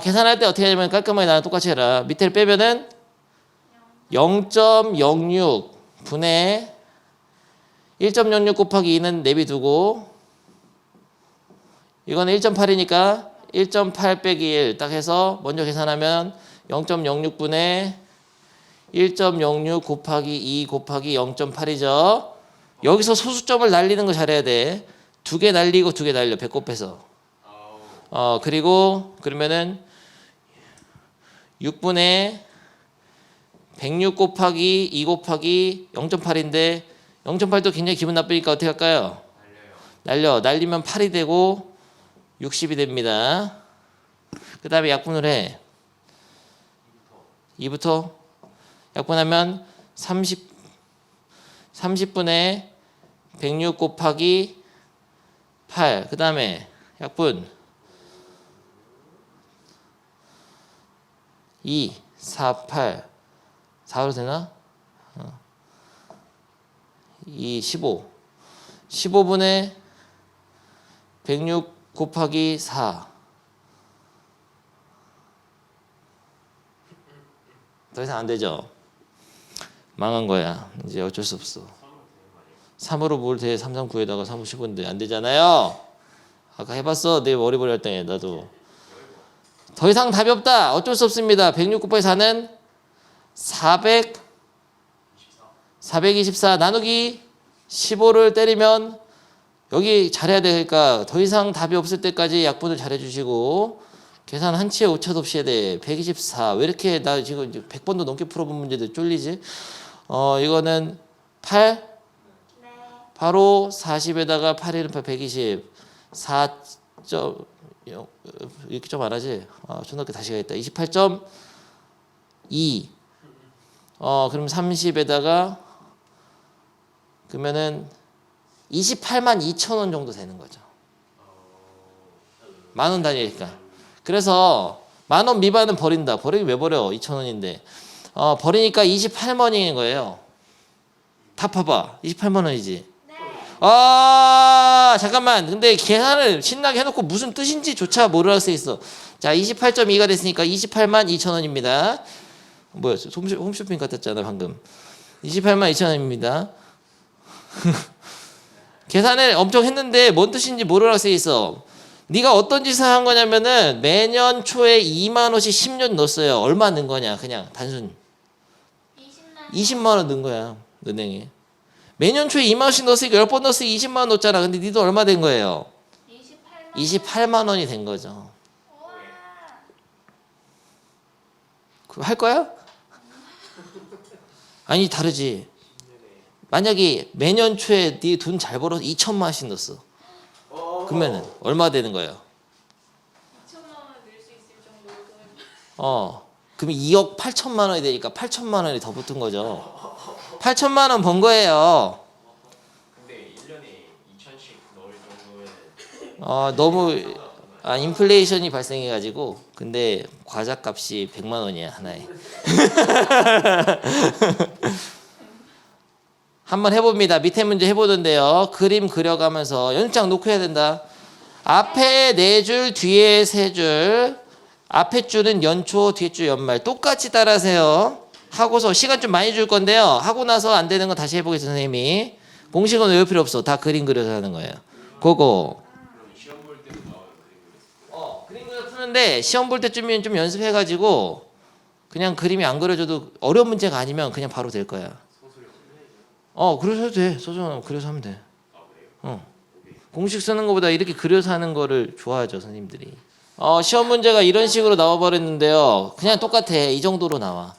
계산할 때 어떻게 하냐면 깔끔하게 나랑 똑같이 해라. 밑에를 빼면은 0.06 분의 1.06 곱하기 2는 내비두고 이거는 1.8이니까 1.8 빼기 1 딱 해서 먼저 계산하면 0.06분의 1.06 곱하기 2 곱하기 0.8이죠. 여기서 소수점을 날리는 거 잘해야 돼. 2개 날리고 2개 날려. 배꼽해서. 그리고 그러면은 6분의 106 곱하기 2 곱하기 0.8인데 0.8도 굉장히 기분 나쁘니까 어떻게 할까요? 날리면 8이 되고 60이 됩니다. 그 다음에 약분을 해. 2부터 약분하면 30 30분의 106 곱하기 8. 그 다음에 약분 2, 4, 8. 4로 되나? 2, 15. 15분의 106 곱하기 4. 더 이상 안 되죠? 망한 거야. 이제 어쩔 수 없어. 3으로 뭘 돼? 3, 3, 9에다가 3, 5, 15인데 안 되잖아요. 아까 해봤어. 내 머리버리 할 때 나도. 더 이상 답이 없다. 어쩔 수 없습니다. 106 곱하기 4는 424 나누기 15를 때리면 여기 잘해야 되니까 더 이상 답이 없을 때까지 약분을 잘해 주시고 계산 한치의 오차도 없이 해야 돼. 124. 왜 이렇게 나 지금 100번도 넘게 풀어본 문제들 쫄리지? 이거는 8 네. 바로 40에다가 8 1은 120 4점 이렇게 좀 안 하지? 초등학교 다시 가겠다. 28.2 그럼 30에다가 그러면은 28만 2천 원 정도 되는 거죠. 10,000원 단위니까. 그래서 10,000원 미만은 버린다. 버리기 왜 버려? 2,000원인데. 버리니까 28만 원인 거예요. 다 봐봐. 28만 원이지. 네. 잠깐만. 근데 계산을 신나게 해놓고 무슨 뜻인지조차 모르라고 써 있어. 자, 28.2가 됐으니까 28만 2천 원입니다. 뭐야? 홈쇼핑 같았잖아 방금. 28만 2천 원입니다. 계산을 엄청 했는데 뭔 뜻인지 모르라고 써 있어. 네가 어떤 짓을 한 거냐면은 매년 초에 2만 원씩 10년 넣었어요. 얼마 넣은 거냐? 그냥 단순 20만 원 넣은 거야. 은행에. 매년 초에 2만 원씩 넣었으니까 10번 넣었으니까 20만 원 넣었잖아. 근데 니도 얼마 된 거예요? 28만 원이 된 거죠. 우와. 할 거야? 아니 다르지. 만약에 매년 초에 네 돈 잘 벌어서 2천만 원씩 넣었어. 그러면은 얼마 되는 거예요? 2천만 원 낼 수 있을 정도로 그러면 2억 8천만 원이 되니까 8천만 원이 더 붙은 거죠. 8천만 원 번 거예요. 근데 1년에 2천씩 넣을 정도면 너무 인플레이션이 발생해 가지고 근데 과자 값이 100만 원이야 하나에. 한번 해봅니다. 밑에 문제 해보던데요. 그림 그려가면서 연장 놓고 해야 된다. 앞에 4줄, 뒤에 3줄. 앞에 줄은 연초, 뒤에 줄 연말. 똑같이 따라하세요. 하고서 시간 좀 많이 줄 건데요. 하고 나서 안 되는 거 다시 해보겠습니다. 선생님이. 공식은 외울 필요 없어. 다 그림 그려서 하는 거예요. 그거. 시험 볼 때도 나와요. 그림 그려 푸는데 시험 볼 때쯤이면 좀 연습해가지고 그냥 그림이 안 그려져도 어려운 문제가 아니면 그냥 바로 될 거야. 그래서 해도 돼. 소설은 그려서 하면 돼. 공식 쓰는 것보다 이렇게 그려서 하는 거를 좋아하죠, 선생님들이. 시험 문제가 이런 식으로 나와버렸는데요. 그냥 똑같아. 이 정도로 나와.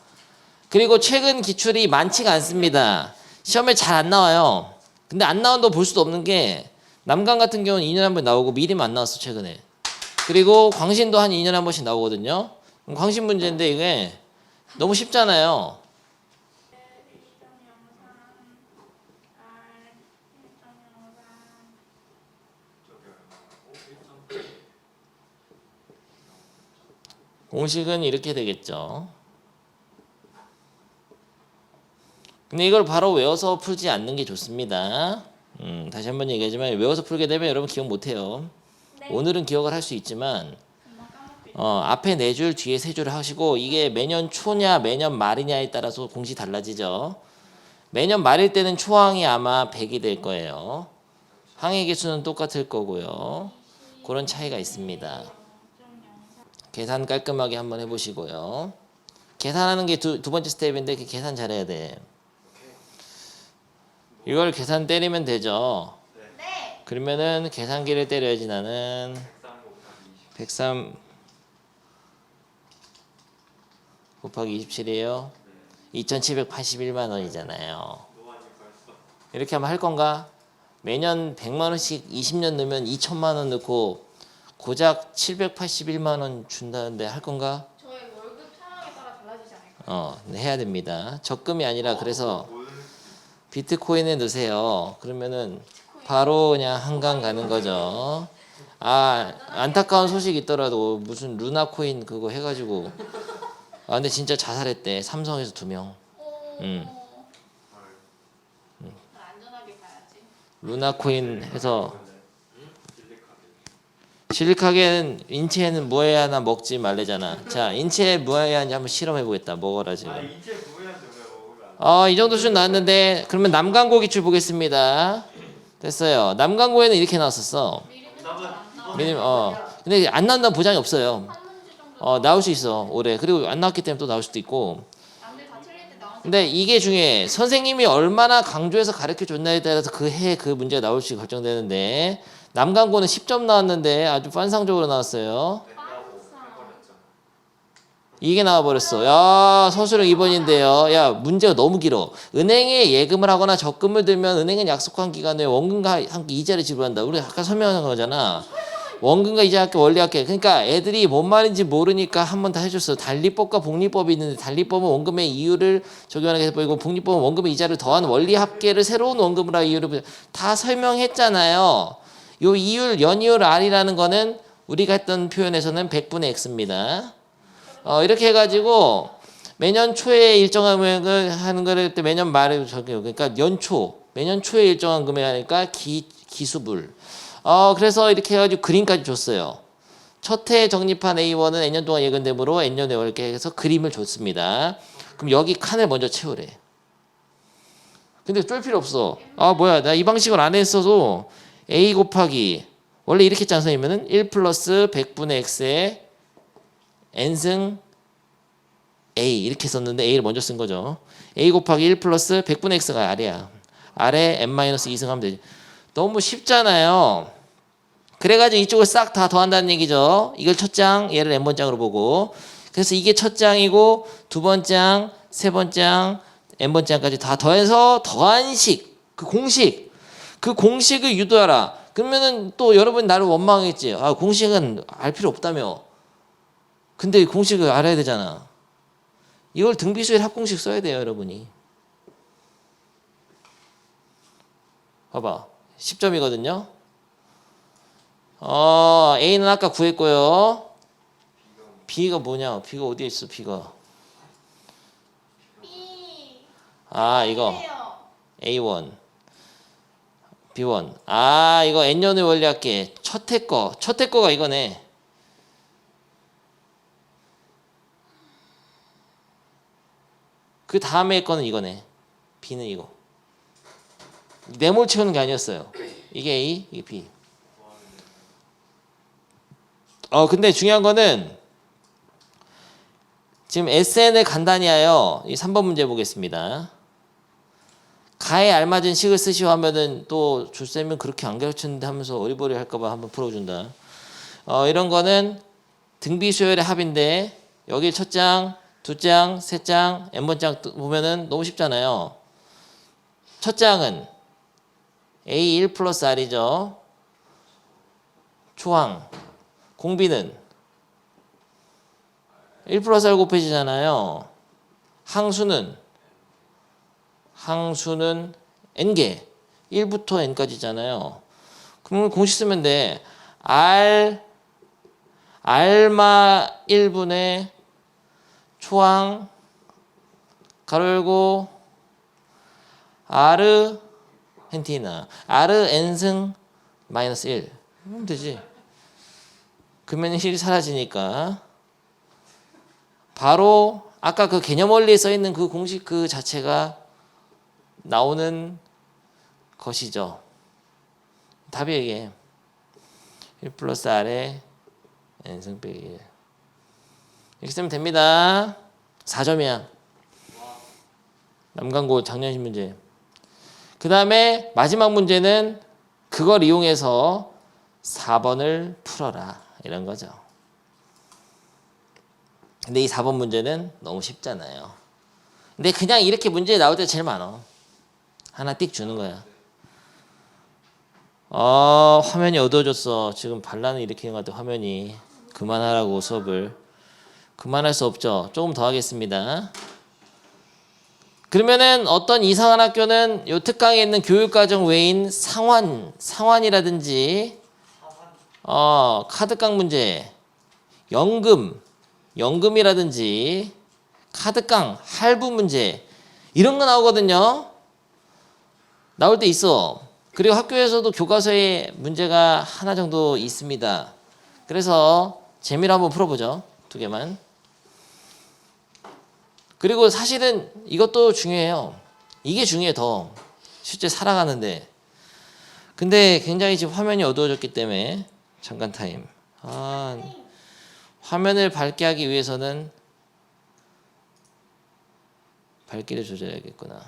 그리고 최근 기출이 많지가 않습니다. 시험에 잘 안 나와요. 근데 안 나온다고 볼 수도 없는 게 남강 같은 경우는 2년에 한 번 나오고 미리만 안 나왔어, 최근에. 그리고 광신도 한 2년에 한 번씩 나오거든요. 광신 문제인데 이게 너무 쉽잖아요. 공식은 이렇게 되겠죠. 근데 이걸 바로 외워서 풀지 않는 게 좋습니다. 다시 한번 얘기하지만 외워서 풀게 되면 여러분 기억 못해요. 네. 오늘은 기억을 할 수 있지만 앞에 4줄 뒤에 3줄을 하시고 이게 매년 초냐 매년 말이냐에 따라서 공식이 달라지죠. 매년 말일 때는 초항이 아마 100이 될 거예요. 항의 개수는 똑같을 거고요. 그런 차이가 있습니다. 계산 깔끔하게 한번 해보시고요. 계산하는 게 두 번째 스텝인데 그 계산 잘해야 돼. 이걸 계산 때리면 되죠. 네. 그러면은 계산기를 때려야지 나는 103 곱하기 27이에요. 2,781만 원이잖아요. 이렇게 하면 할 건가? 매년 100만 원씩 20년 넣으면 2천만 원 넣고 고작 781만 원 준다는데 할 건가? 저의 월급 상황에 따라 달라지지 않을까요? 해야 됩니다. 적금이 아니라 그래서 비트코인에 넣으세요. 그러면은 바로 그냥 한강 가는 거죠. 아, 안타까운 소식이 있더라도 무슨 루나코인 그거 해가지고 아 근데 진짜 자살했대. 삼성에서 2명. 오. 음. 안전하게 가야지. 루나코인 해서 실리카겐은 인체에는 무해하나 먹지 말래잖아. 자, 인체에 무해한지 한번 실험해 보겠다. 먹어라 지금. 이제 구해한테 왜 먹으면 안 돼? 이 정도 수준 나왔는데 그러면 남강고 기출 보겠습니다. 됐어요. 남강고에는 이렇게 나왔었어. 미리는 잘안 나와. 미리 근데 안 나온다는 보장이 없어요. 한 문제 정도. 나올 수 있어 올해. 그리고 안 나왔기 때문에 또 나올 수도 있고. 남들 다 틀릴 때 나오는. 근데 이게 중요해. 선생님이 얼마나 강조해서 가르쳐 줬냐에 따라서 그 해 그 문제가 나올지 결정되는데 남강고는 10점 나왔는데 아주 환상적으로 나왔어요. 이게 나와버렸어. 야, 서술형 2번인데요. 야, 문제가 너무 길어. 은행에 예금을 하거나 적금을 들면 은행은 약속한 기간에 원금과 함께 이자를 지불한다. 우리 아까 설명한 거잖아. 원금과 이자 함께 원리 함께. 그러니까 애들이 뭔 말인지 모르니까 한 번 다 해줬어. 단리법과 복리법이 있는데 단리법은 원금의 이율을 적용하는 게 보이고 복리법은 원금의 이자를 더한 원리 합계를 새로운 원금으로 이율을 다 설명했잖아요. 요 이율 연이율 R이라는 거는 우리가 했던 표현에서는 100분의 X입니다. 이렇게 해가지고 매년 초에 일정한 금액을 하는 거를 때 매년 말에 적용. 그러니까 연초 매년 초에 일정한 금액 하니까 기수불. 그래서 이렇게 해가지고 그림까지 줬어요. 첫 해 적립한 A1은 N년 동안 예금되므로 N년에 이렇게 해서 그림을 줬습니다. 그럼 여기 칸을 먼저 채우래. 근데 쫄 필요 없어. 뭐야 나 이 방식을 안 했어도 A 곱하기 원래 이렇게 했지 않습니까? 1 플러스 100분의 X에 N승 A 이렇게 썼는데 A를 먼저 쓴 거죠. A 곱하기 1 플러스 100분의 X가 R이야. R에 N-2승 하면 되지. 너무 쉽잖아요. 그래가지고 이쪽을 싹 다 더한다는 얘기죠. 이걸 첫 장, 얘를 N번장으로 보고. 그래서 이게 첫 장이고 두 번장, 세 번장, N번장까지 다 더해서 더한 식, 그 공식을 유도하라. 그러면은 또 여러분 나를 원망하겠지. 공식은 알 필요 없다며. 근데 공식을 알아야 되잖아. 이걸 등비수열 합공식 써야 돼요, 여러분이. 봐봐. 10점이거든요. A는 아까 구했고요. B가 뭐냐? B가 어디에 있어? B가. B. 이거 해요. A1, B1. 이거 N년을 원리할게. 첫 해 거가 이거네. 그 다음에 거는 이거네. B는 이거. 네몰 채우는 게 아니었어요. 이게 A, 이게 B. 근데 중요한 거는 지금 SN을 간단히 하여 이 3번 문제 보겠습니다. 가에 알맞은 식을 쓰시오 하면은 또 줄쌤은 그렇게 안 가르쳤는데 하면서 어리버리 할까봐 한번 풀어준다. 이런 거는 등비수열의 합인데 여기 첫 장, 두 장, 세 장, N번장 보면은 너무 쉽잖아요. 첫 장은 A1 플러스 R이죠. 초항. 공비는 1 플러스 R 곱해지잖아요. 항수는 N개. 1부터 N까지잖아요. 그러면 공식 쓰면 돼. R마 1분의 초항 가로 열고 R 헨티나 R N승 마이너스 1 하면 되지. 그러면 실이 사라지니까 바로 아까 그 개념 원리에 써 있는 그 공식 그 자체가 나오는 것이죠. 답이 이게 1 플러스 R에 N승 빼기 1 이렇게 쓰면 됩니다. 4점이야. 남강고 작년 신문제. 그 다음에 마지막 문제는 그걸 이용해서 4번을 풀어라 이런 거죠. 근데 이 4번 문제는 너무 쉽잖아요. 근데 그냥 이렇게 문제 나올 때 제일 많아. 하나 띡 주는 거야. 화면이 어두워졌어. 지금 반란을 일으키는 것 같아. 화면이. 그만하라고 수업을. 그만할 수 없죠. 조금 더 하겠습니다. 그러면은 어떤 이상한 학교는 요 특강에 있는 교육과정 외인 상환이라든지 카드깡 문제, 연금이라든지 카드깡 할부 문제 이런 거 나오거든요. 나올 때 있어. 그리고 학교에서도 교과서에 문제가 하나 정도 있습니다. 그래서 재미로 한번 풀어보죠. 2개만. 그리고 사실은 이것도 중요해요. 이게 중요해 더. 실제 살아가는데. 근데 굉장히 지금 화면이 어두워졌기 때문에 잠깐 타임. 화면을 밝게 하기 위해서는 밝기를 조절해야겠구나.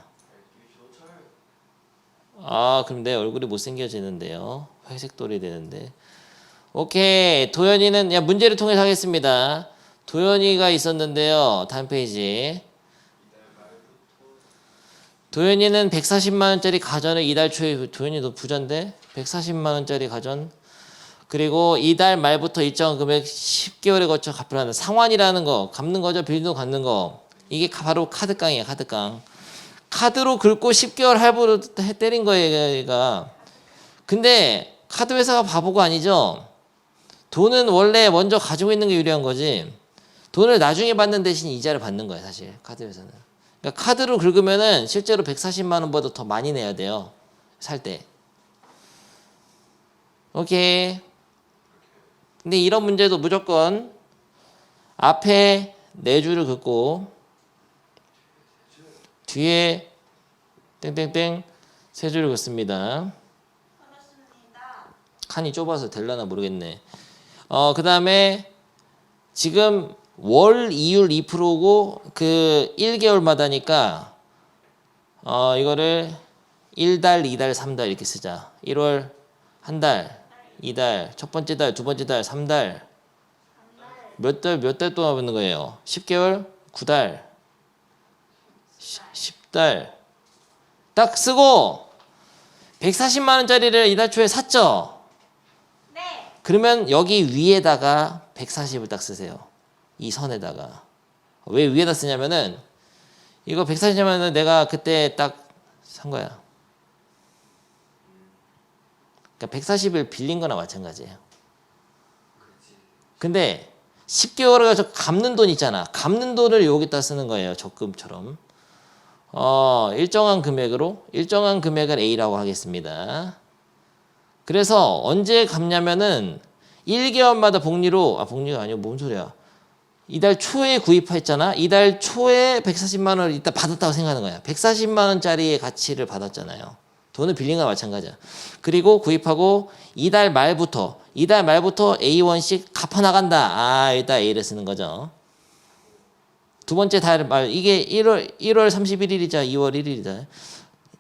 그럼 내 얼굴이 못생겨지는데요. 회색돌이 되는데. 오케이. 도현이는 문제를 통해서 하겠습니다. 도현이가 있었는데요. 다음 페이지. 도현이는 140만 원짜리 가전을 이달 초에 도현이도 부자인데 140만 원짜리 가전 그리고 이달 말부터 일정 금액 10개월에 거쳐 갚으라는 상환이라는 거 갚는 거죠. 빌딩도 갚는 거 이게 바로 카드깡이에요. 카드깡. 카드로 긁고 10개월 할부로 때린 거예요. 얘가. 근데 카드 회사가 바보가 아니죠. 돈은 원래 먼저 가지고 있는 게 유리한 거지. 돈을 나중에 받는 대신 이자를 받는 거예요. 사실 카드 회사는. 그러니까 카드로 긁으면은 실제로 140만 원보다 더 많이 내야 돼요. 살 때. 오케이. 근데 이런 문제도 무조건 앞에 4줄을 긋고 뒤에 땡땡땡 3줄을 긋습니다. 칸이 좁아서 될라나 모르겠네. 그 다음에 지금 월 이율 2%고 그 1개월마다니까 이거를 1달, 2달, 3달 이렇게 쓰자. 1월 한 달, 2달, 첫 번째 달, 두 번째 달, 3달. 몇 달 동안 받는 거예요? 10개월, 9달, 10달. 딱 쓰고 140만 원짜리를 이달 초에 샀죠? 네. 그러면 여기 위에다가 140을 딱 쓰세요. 이 선에다가. 왜 위에다 쓰냐면은 이거 140만 내가 그때 딱 산 거야. 그러니까 140을 빌린 거나 마찬가지예요. 근데 10개월을 가서 갚는 돈 있잖아. 갚는 돈을 여기다 쓰는 거예요. 적금처럼. 일정한 금액을 A라고 하겠습니다. 그래서 언제 갚냐면은 1개월마다 복리가 아니고 뭔 소리야. 이달 초에 구입했잖아. 이달 초에 140만 원을 이따 받았다고 생각하는 거야. 140만 원짜리의 가치를 받았잖아요. 돈을 빌린 거나 마찬가지야. 그리고 구입하고 이달 말부터 A1씩 갚아 나간다. 일단 A를 쓰는 거죠. 두 번째 달 말 이게 1월 31일이자 2월 1일이다.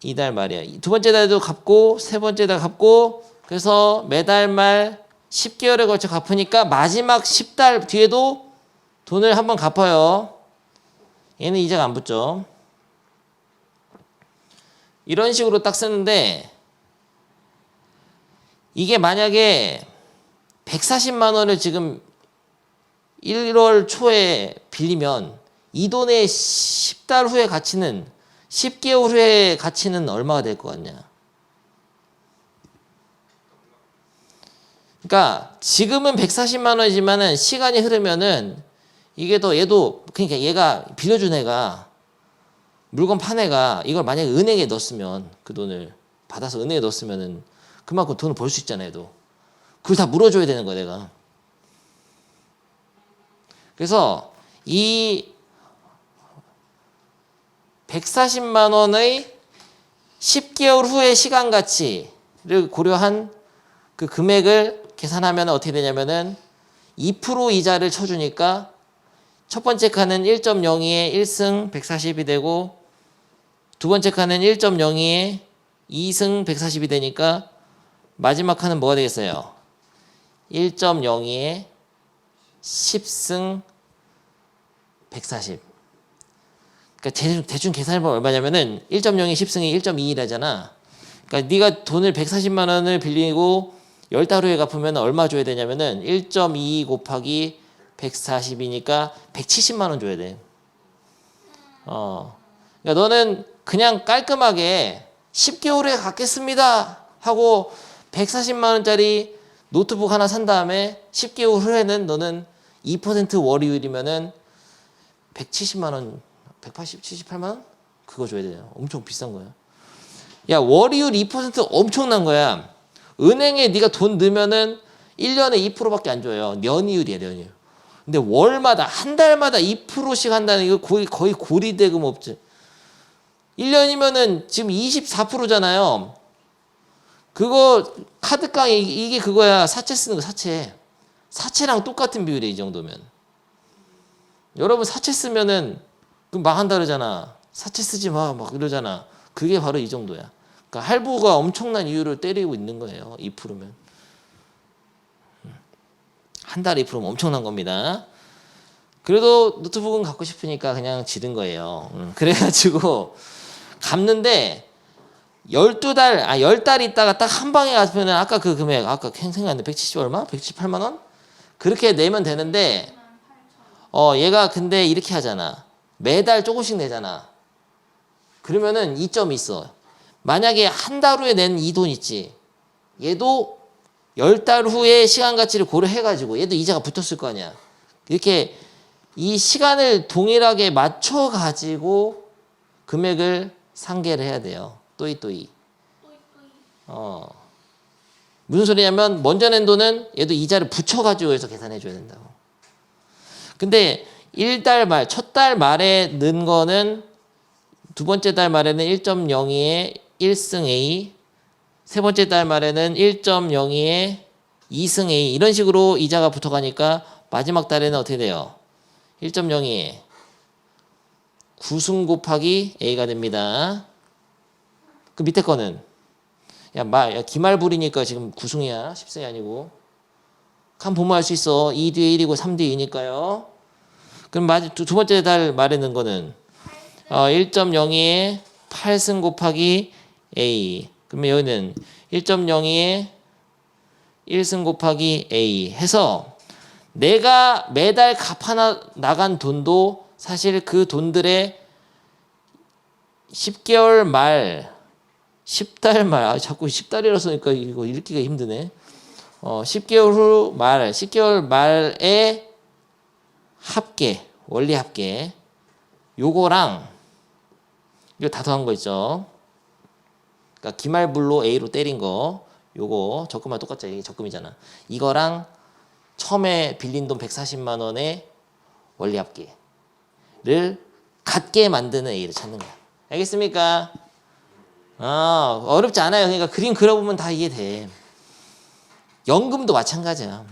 이달 말이야. 두 번째 달도 갚고 세 번째 달 갚고 그래서 매달 말 10개월에 걸쳐 갚으니까 마지막 10달 뒤에도 돈을 한번 갚아요. 얘는 이자가 안 붙죠. 이런 식으로 딱 쓰는데 이게 만약에 140만 원을 지금 1월 초에 빌리면 이 돈의 10달 후의 가치는 10개월 후의 가치는 얼마가 될 것 같냐? 그러니까 지금은 140만 원이지만은 시간이 흐르면은 이게 더 얘도 그러니까 얘가 빌려준 애가 물건 판 애가 이걸 만약에 은행에 넣었으면 그 돈을 받아서 은행에 넣었으면은 그만큼 돈을 벌 수 있잖아요. 얘도. 그걸 다 물어줘야 되는 거야 내가. 그래서 이 140만 원의 10개월 후의 시간 가치를 고려한 그 금액을 계산하면 어떻게 되냐면은 2% 이자를 쳐주니까 첫 번째 칸은 1.02에 1승 140이 되고 두 번째 칸은 1.02에 2승 140이 되니까 마지막 칸은 뭐가 되겠어요? 1.02에 10승 140. 그러니까 대충 계산해보면 얼마냐면은 1.02 10승이 1.21이라잖아. 그러니까 네가 돈을 140만 원을 빌리고 10달 후에 갚으면 얼마 줘야 되냐면은 1.22 곱하기 140이니까 170만 원 줘야 돼. 그러니까 너는 그냥 깔끔하게 10개월에 갚겠습니다 하고 140만 원짜리 노트북 하나 산 다음에 10개월 후에는 너는 2% 월이율이면은 170만 원, 180, 78만 원? 그거 줘야 돼요. 엄청 비싼 거야. 야, 월이율 2% 엄청난 거야. 은행에 네가 돈 넣으면은 1년에 2%밖에 안 줘요. 년이율이야, 년이율. 근데 월마다 한 달마다 2%씩 한다는 이거 거의 고리대금 없지. 1년이면은 지금 24%잖아요. 그거 카드깡 이게 그거야. 사채 쓰는 거 사채. 사채랑 똑같은 비율이야, 이 정도면. 여러분 사채 쓰면은 그 망한다 그러잖아. 사채 쓰지 마 막 이러잖아. 그게 바로 이 정도야. 그러니까 할부가 엄청난 이유를 때리고 있는 거예요. 2%면. 한 달에 2%면 엄청난 겁니다. 그래도 노트북은 갖고 싶으니까 그냥 지른 거예요. 그래가지고 갚는데 10달 있다가 딱 한 방에 갚으면 아까 그 금액 아까 생각났는데 170 얼마? 178만 원? 그렇게 내면 되는데 얘가 근데 이렇게 하잖아. 매달 조금씩 내잖아. 그러면은 이점이 있어. 만약에 한 달 후에 낸 이 돈 있지. 얘도 10달 후에 시간 가치를 고려해가지고 얘도 이자가 붙었을 거 아니야. 이렇게 이 시간을 동일하게 맞춰가지고 금액을 상계를 해야 돼요. 또이. 무슨 소리냐면 먼저 낸 돈은 얘도 이자를 붙여가지고 해서 계산해 줘야 된다고. 근데 1달 말, 첫 달 말에 넣은 거는 두 번째 달 말에는 1.02에 1승 A, 세 번째 달 말에는 1.02에 2승 A 이런 식으로 이자가 붙어가니까 마지막 달에는 어떻게 돼요? 1.02에 9승 곱하기 A가 됩니다. 그 밑에 거는 야 기말불이니까 지금 9승이야 10승이 아니고 한 보면 알 수 있어. 2 뒤에 1이고 3 뒤에 2니까요. 그럼 두 번째 달 말에 넣은 거는 1.02에 8승 곱하기 A. 그러면 여기는 1.02에 1승 곱하기 A 해서 내가 매달 갚아 나간 돈도 사실 그 돈들의 10개월 말 10달 말 자꾸 10달이라 쓰니까 이거 읽기가 힘드네. 10개월 후 말 10개월 말에 합계 원리 합계 요거랑 이거 다 더한 거 있죠. 그러니까 기말불로 A로 때린 거 요거 적금만 똑같죠. 이게 적금이잖아. 이거랑 처음에 빌린 돈 140만 원의 원리 합계를 같게 만드는 A를 찾는 거야. 알겠습니까? 어렵지 않아요. 그러니까 그림 그려보면 다 이해돼. 연금도 마찬가지야.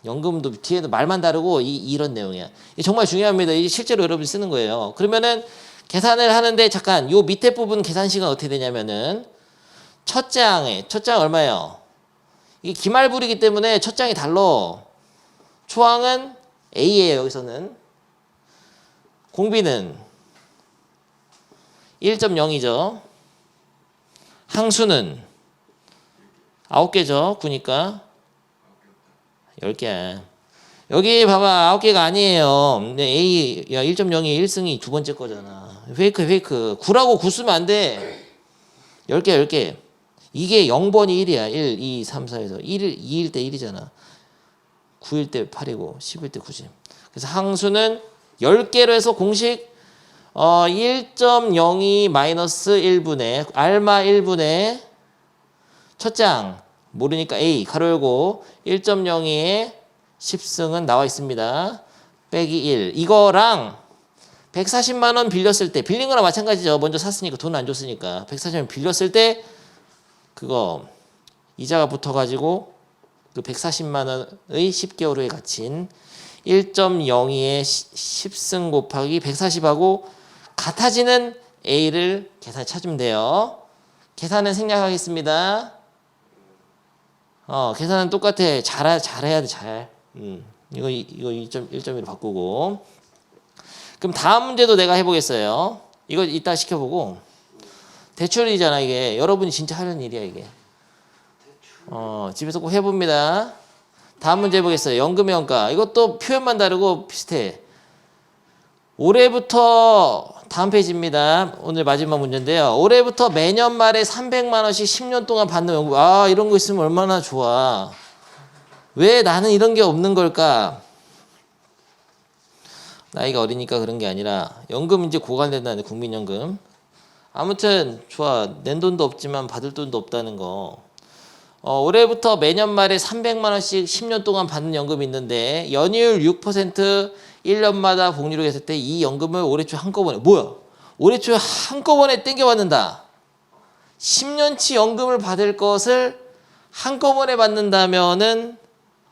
연금도 뒤에도 말만 다르고 이런 내용이야. 이게 정말 중요합니다. 이게 실제로 여러분이 쓰는 거예요. 그러면은 계산을 하는데 잠깐 요 밑에 부분 계산식은 어떻게 되냐면은 첫 장 얼마예요? 이게 기말불이기 때문에 첫 장이 달라. 초항은 A예요. 여기서는 공비는 1.0이죠. 항수는 9개죠. 9니까 10개야. 여기 봐봐. 9개가 아니에요. 근데 A 1.0이 1승이 두 번째 거잖아. 페이크. 9라고 9 쓰면 안 돼. 10개. 이게 0번이 1이야. 1, 2, 3, 4에서 2일 때 1이잖아. 9일 때 8이고 10일 때 9지. 그래서 항수는 10개로 해서 공식 1.02 마이너스 1분의 알마 1분의 첫 장 모르니까 A 가로 열고 1.02에 10승은 나와 있습니다. 빼기 1 이거랑 140만 원 빌렸을 때 빌린 거나 마찬가지죠. 먼저 샀으니까 돈 안 줬으니까 140만 원 빌렸을 때 그거 이자가 붙어가지고 그 140만 원의 10개월 후에 갇힌 1.02에 10승 곱하기 140하고 같아지는 A를 계산 찾으면 돼요. 계산은 생략하겠습니다. 계산은 똑같아. 잘해야 돼, 잘. 이거 1.1로 바꾸고. 그럼 다음 문제도 내가 해보겠어요. 이거 이따 시켜보고. 대출이잖아, 이게. 여러분이 진짜 하려는 일이야, 이게. 집에서 꼭 해봅니다. 다음 문제 해보겠어요. 연금의 원가. 이것도 표현만 다르고 비슷해. 올해부터 다음 페이지입니다. 오늘 마지막 문제인데요. 올해부터 매년 말에 300만 원씩 10년 동안 받는 연금. 아, 이런 거 있으면 얼마나 좋아. 왜 나는 이런 게 없는 걸까? 나이가 어리니까 그런 게 아니라 연금 이제 고갈된다는 국민연금. 아무튼 좋아. 낸 돈도 없지만 받을 돈도 없다는 거. 올해부터 매년 말에 300만 원씩 10년 동안 받는 연금이 있는데 연이율 6% 1년마다 복리로 했을 때 이 연금을 올해 초에 한꺼번에 뭐야? 올해 초에 한꺼번에 땡겨받는다. 10년치 연금을 받을 것을 한꺼번에 받는다면은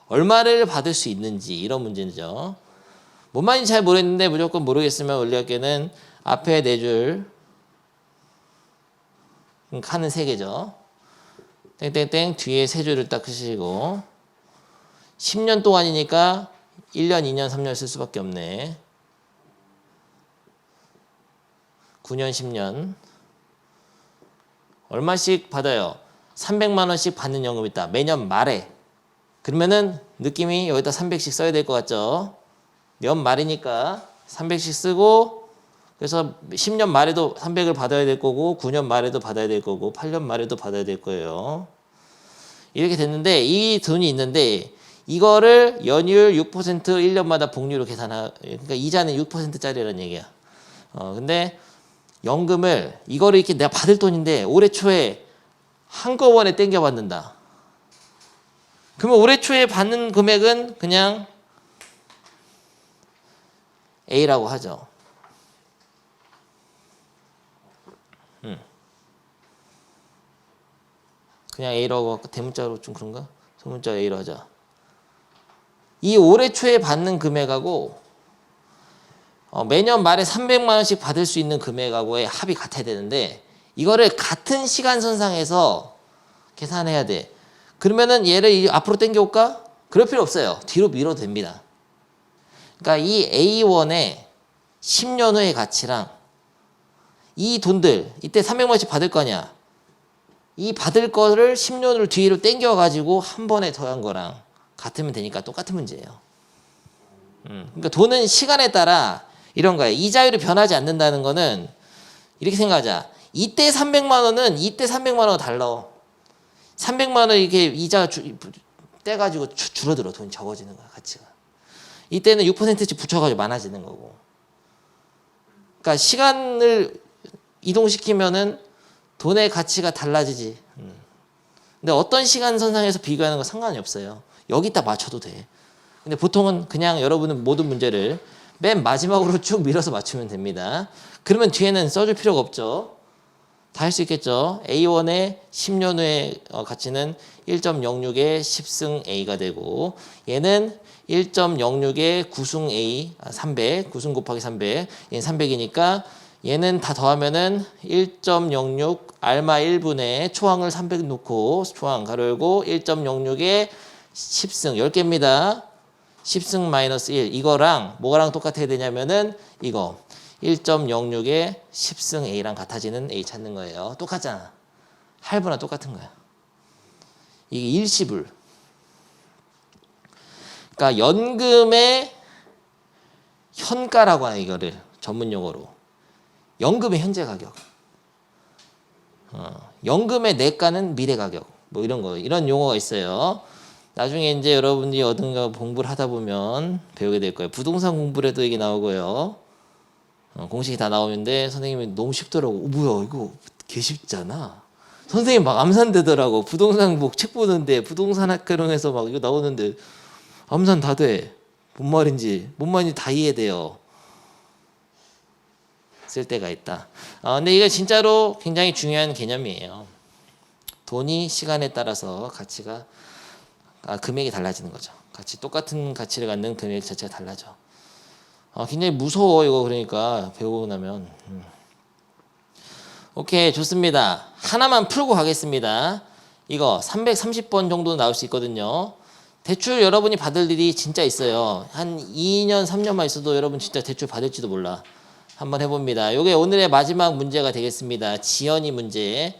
얼마를 받을 수 있는지 이런 문제죠. 뭔 말인지 잘 모르겠는데 무조건 모르겠으면 원리학계는 앞에 4줄 칸은 3개죠. 땡땡땡 뒤에 3줄을 딱 쓰시고 10년 동안이니까 1년, 2년, 3년 쓸 수밖에 없네. 9년, 10년 얼마씩 받아요? 300만 원씩 받는 연금이 있다. 매년 말에. 그러면은 느낌이 여기다 300씩 써야 될 것 같죠? 년 말이니까 300씩 쓰고 그래서 10년 말에도 300을 받아야 될 거고 9년 말에도 받아야 될 거고 8년 말에도 받아야 될 거예요. 이렇게 됐는데 이 돈이 있는데 이거를 연율 6% 1년마다 복리로 그러니까 이자는 6%짜리라는 얘기야. 근데 연금을 이거를 이렇게 내가 받을 돈인데 올해 초에 한꺼번에 땡겨 받는다. 그러면 올해 초에 받는 금액은 그냥 A라고 하죠. 그냥 A라고 할까? 대문자로 좀 그런가? 소문자 A로 하자. 이 올해 초에 받는 금액하고 매년 말에 300만 원씩 받을 수 있는 금액하고의 합이 같아야 되는데 이거를 같은 시간선상에서 계산해야 돼. 그러면은 얘를 앞으로 당겨올까? 그럴 필요 없어요. 뒤로 밀어도 됩니다. 그러니까 이 A1의 10년 후의 가치랑 이 돈들 이때 300만 원씩 받을 거냐? 이 받을 거를 10년을 뒤로 당겨가지고 한 번에 더한 거랑 같으면 되니까 똑같은 문제예요. 그러니까 돈은 시간에 따라 이런 거예요. 이자율이 변하지 않는다는 거는 이렇게 생각하자. 이때 300만 원은 이때 300만 원은 달라. 300만 원 이렇게 이자 떼가지고 줄어들어. 돈이 적어지는 거야. 가치가. 이때는 6%씩 붙여가지고 많아지는 거고. 그러니까 시간을 이동시키면은 돈의 가치가 달라지지. 근데 어떤 시간선상에서 비교하는 건 상관이 없어요. 여기다 맞춰도 돼. 근데 보통은 그냥 여러분은 모든 문제를 맨 마지막으로 쭉 밀어서 맞추면 됩니다. 그러면 뒤에는 써줄 필요가 없죠. 다 할 수 있겠죠. A1의 10년 후의 가치는 1.06의 10승 A가 되고 얘는 1.06의 9승 A, 300, 9승 곱하기 300, 얘는 300이니까 얘는 다 더하면은 1.06 알마 1분의 초항을 300 놓고 초항 가로 열고 1.06의 10승 10개입니다. 10승 마이너스 1 이거랑 뭐랑 똑같아야 되냐면은 이거 1.06의 10승 A랑 같아지는 A 찾는 거예요. 똑같잖아. 할부나 똑같은 거야. 이게 일시불. 그러니까 연금의 현가라고 하는 이거를 전문 용어로. 연금의 현재 가격. 연금의 내가는 미래 가격. 뭐 이런 거. 이런 용어가 있어요. 나중에 이제 여러분이 어딘가 공부를 하다 보면 배우게 될 거예요. 부동산 공부를 해도 이게 나오고요. 공식이 다 나오는데 선생님이 너무 쉽더라고. 뭐야 이거 개 쉽잖아. 선생님 막 암산되더라고. 부동산 뭐 책 보는데 부동산 학교론에서 막 이거 나오는데 암산 다 돼. 뭔 말인지 다 이해돼요. 쓸 때가 있다. 근데 이게 진짜로 굉장히 중요한 개념이에요. 돈이 시간에 따라서 가치가 금액이 달라지는 거죠. 똑같은 가치를 갖는 금액 자체가 달라져. 굉장히 무서워 이거 그러니까 배우고 나면. 오케이 좋습니다. 하나만 풀고 가겠습니다. 이거 330번 정도 나올 수 있거든요. 대출 여러분이 받을 일이 진짜 있어요. 한 2년 3년만 있어도 여러분 진짜 대출 받을지도 몰라. 한번 해봅니다. 이게 오늘의 마지막 문제가 되겠습니다. 지연이 문제.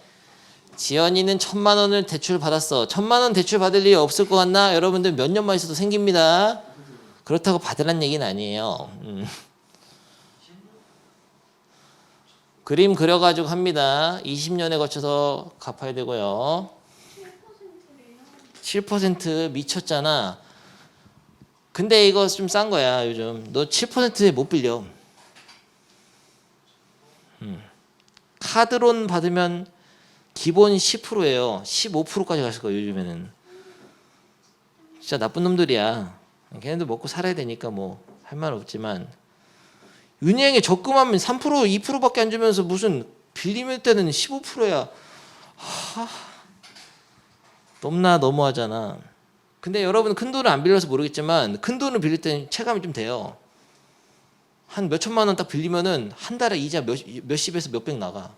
지연이는 1,000만 원을 대출 받았어. 1,000만 원 대출 받을 일이 없을 것 같나? 여러분들 몇 년만 있어도 생깁니다. 그렇다고 받으란 얘기는 아니에요. 그림 그려가지고 합니다. 20년에 거쳐서 갚아야 되고요. 7% 미쳤잖아. 근데 이거 좀 싼 거야 요즘. 너 7%에 못 빌려. 카드론 받으면 기본 10%예요. 15%까지 갔을 거예요 요즘에는. 진짜 나쁜 놈들이야. 걔네들 먹고 살아야 되니까 뭐 할 말 없지만 은행에 적금하면 3% 2%밖에 안 주면서 무슨 빌리면 때는 15%야. 너무나 너무하잖아. 근데 여러분 큰 돈을 안 빌려서 모르겠지만 큰 돈을 빌릴 때는 체감이 좀 돼요. 한 몇 천만 원 딱 빌리면은 한 달에 이자 몇십에서 몇백 나가.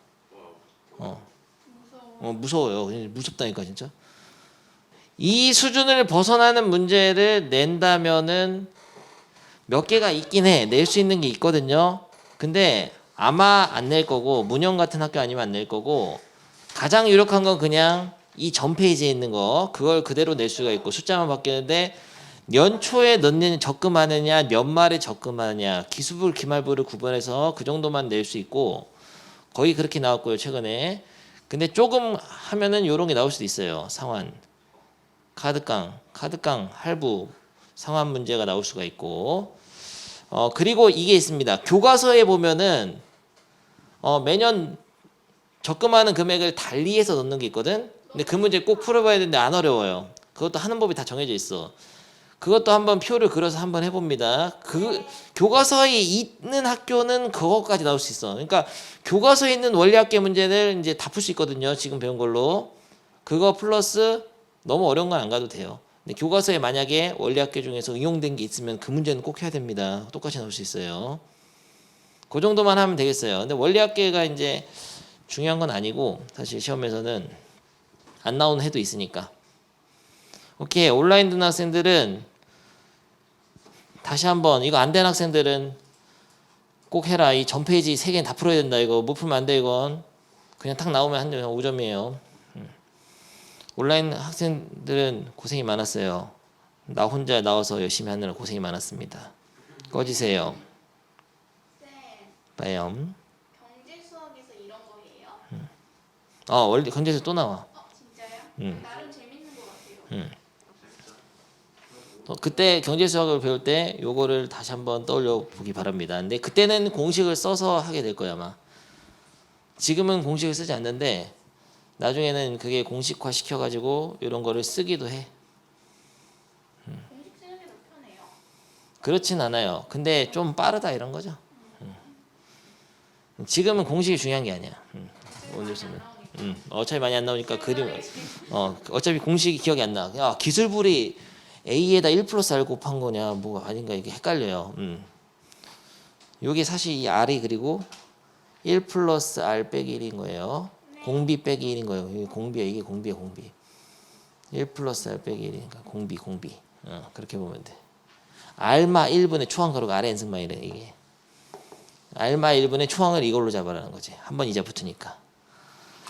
무서워요. 무섭다니까 진짜. 이 수준을 벗어나는 문제를 낸다면은 몇 개가 있긴 해. 낼 수 있는 게 있거든요. 근데 아마 안 낼 거고 문형 같은 학교 아니면 안 낼 거고 가장 유력한 건 그냥 이 전 페이지에 있는 거 그걸 그대로 낼 수가 있고 숫자만 바뀌는데 연초에 넣는 적금하느냐 연말에 적금하느냐 기수부 기말부를 구분해서 그 정도만 낼 수 있고 거의 그렇게 나왔고요 최근에. 근데 조금 하면은 요런 게 나올 수도 있어요. 상환 카드깡 할부 상환 문제가 나올 수가 있고 그리고 이게 있습니다. 교과서에 보면은 매년 적금하는 금액을 달리해서 넣는 게 있거든. 근데 그 문제 꼭 풀어봐야 되는데 안 어려워요. 그것도 하는 법이 다 정해져 있어. 그것도 한번 표를 그려서 한번 해봅니다. 그 교과서에 있는 학교는 그것까지 나올 수 있어. 그러니까 교과서에 있는 원리학계 문제를 이제 다 풀 수 있거든요. 지금 배운 걸로 그거 플러스 너무 어려운 건 안 가도 돼요. 근데 교과서에 만약에 원리학계 중에서 응용된 게 있으면 그 문제는 꼭 해야 됩니다. 똑같이 나올 수 있어요. 그 정도만 하면 되겠어요. 근데 원리학계가 이제 중요한 건 아니고 사실 시험에서는 안 나오는 해도 있으니까. 오케이. 온라인 듣는 학생들은 다시 한번 이거 안 된 학생들은 꼭 해라. 이 전 페이지 3개는 다 풀어야 된다. 이거 못 풀면 안 돼. 이건 그냥 탁 나오면 한 5점이에요. 온라인 학생들은 고생이 많았어요. 나 혼자 나와서 열심히 하느라 고생이 많았습니다. 꺼지세요. 쌤, 빠염. 경제 수학에서 이런 거예요? 원리 건재에서 또 나와. 진짜요? 나름 재밌는 것 같아요. 그때 경제 수학을 배울 때 요거를 다시 한번 떠올려 보기 바랍니다. 근데 그때는 공식을 써서 하게 될 거야 아마. 지금은 공식을 쓰지 않는데 나중에는 그게 공식화 시켜가지고 이런 거를 쓰기도 해. 공식 쓰는 게 더 편해요. 그렇진 않아요. 근데 좀 빠르다 이런 거죠. 지금은 공식이 중요한 게 아니야. 오늘 쓰면. 어차피 많이 안 나오니까 그림. 어차피 공식이 기억이 안 나. 야 기술불이 A에다 1 플러스 R 곱한 거냐 뭐 아닌가 이게 헷갈려요. 요게 사실 이 R이 그리고 1 플러스 R 빼기 1인 거예요. 공비 빼기 1인 거예요. 이게 공비야. 이게 공비야 공비. 1 플러스 R 빼기 1이니까 공비. 그렇게 보면 돼. R마 1분의 초항 가로가 R의 n승만이래 이게. R마 1분의 초항을 이걸로 잡아라는 거지. 한 번 이자 붙으니까.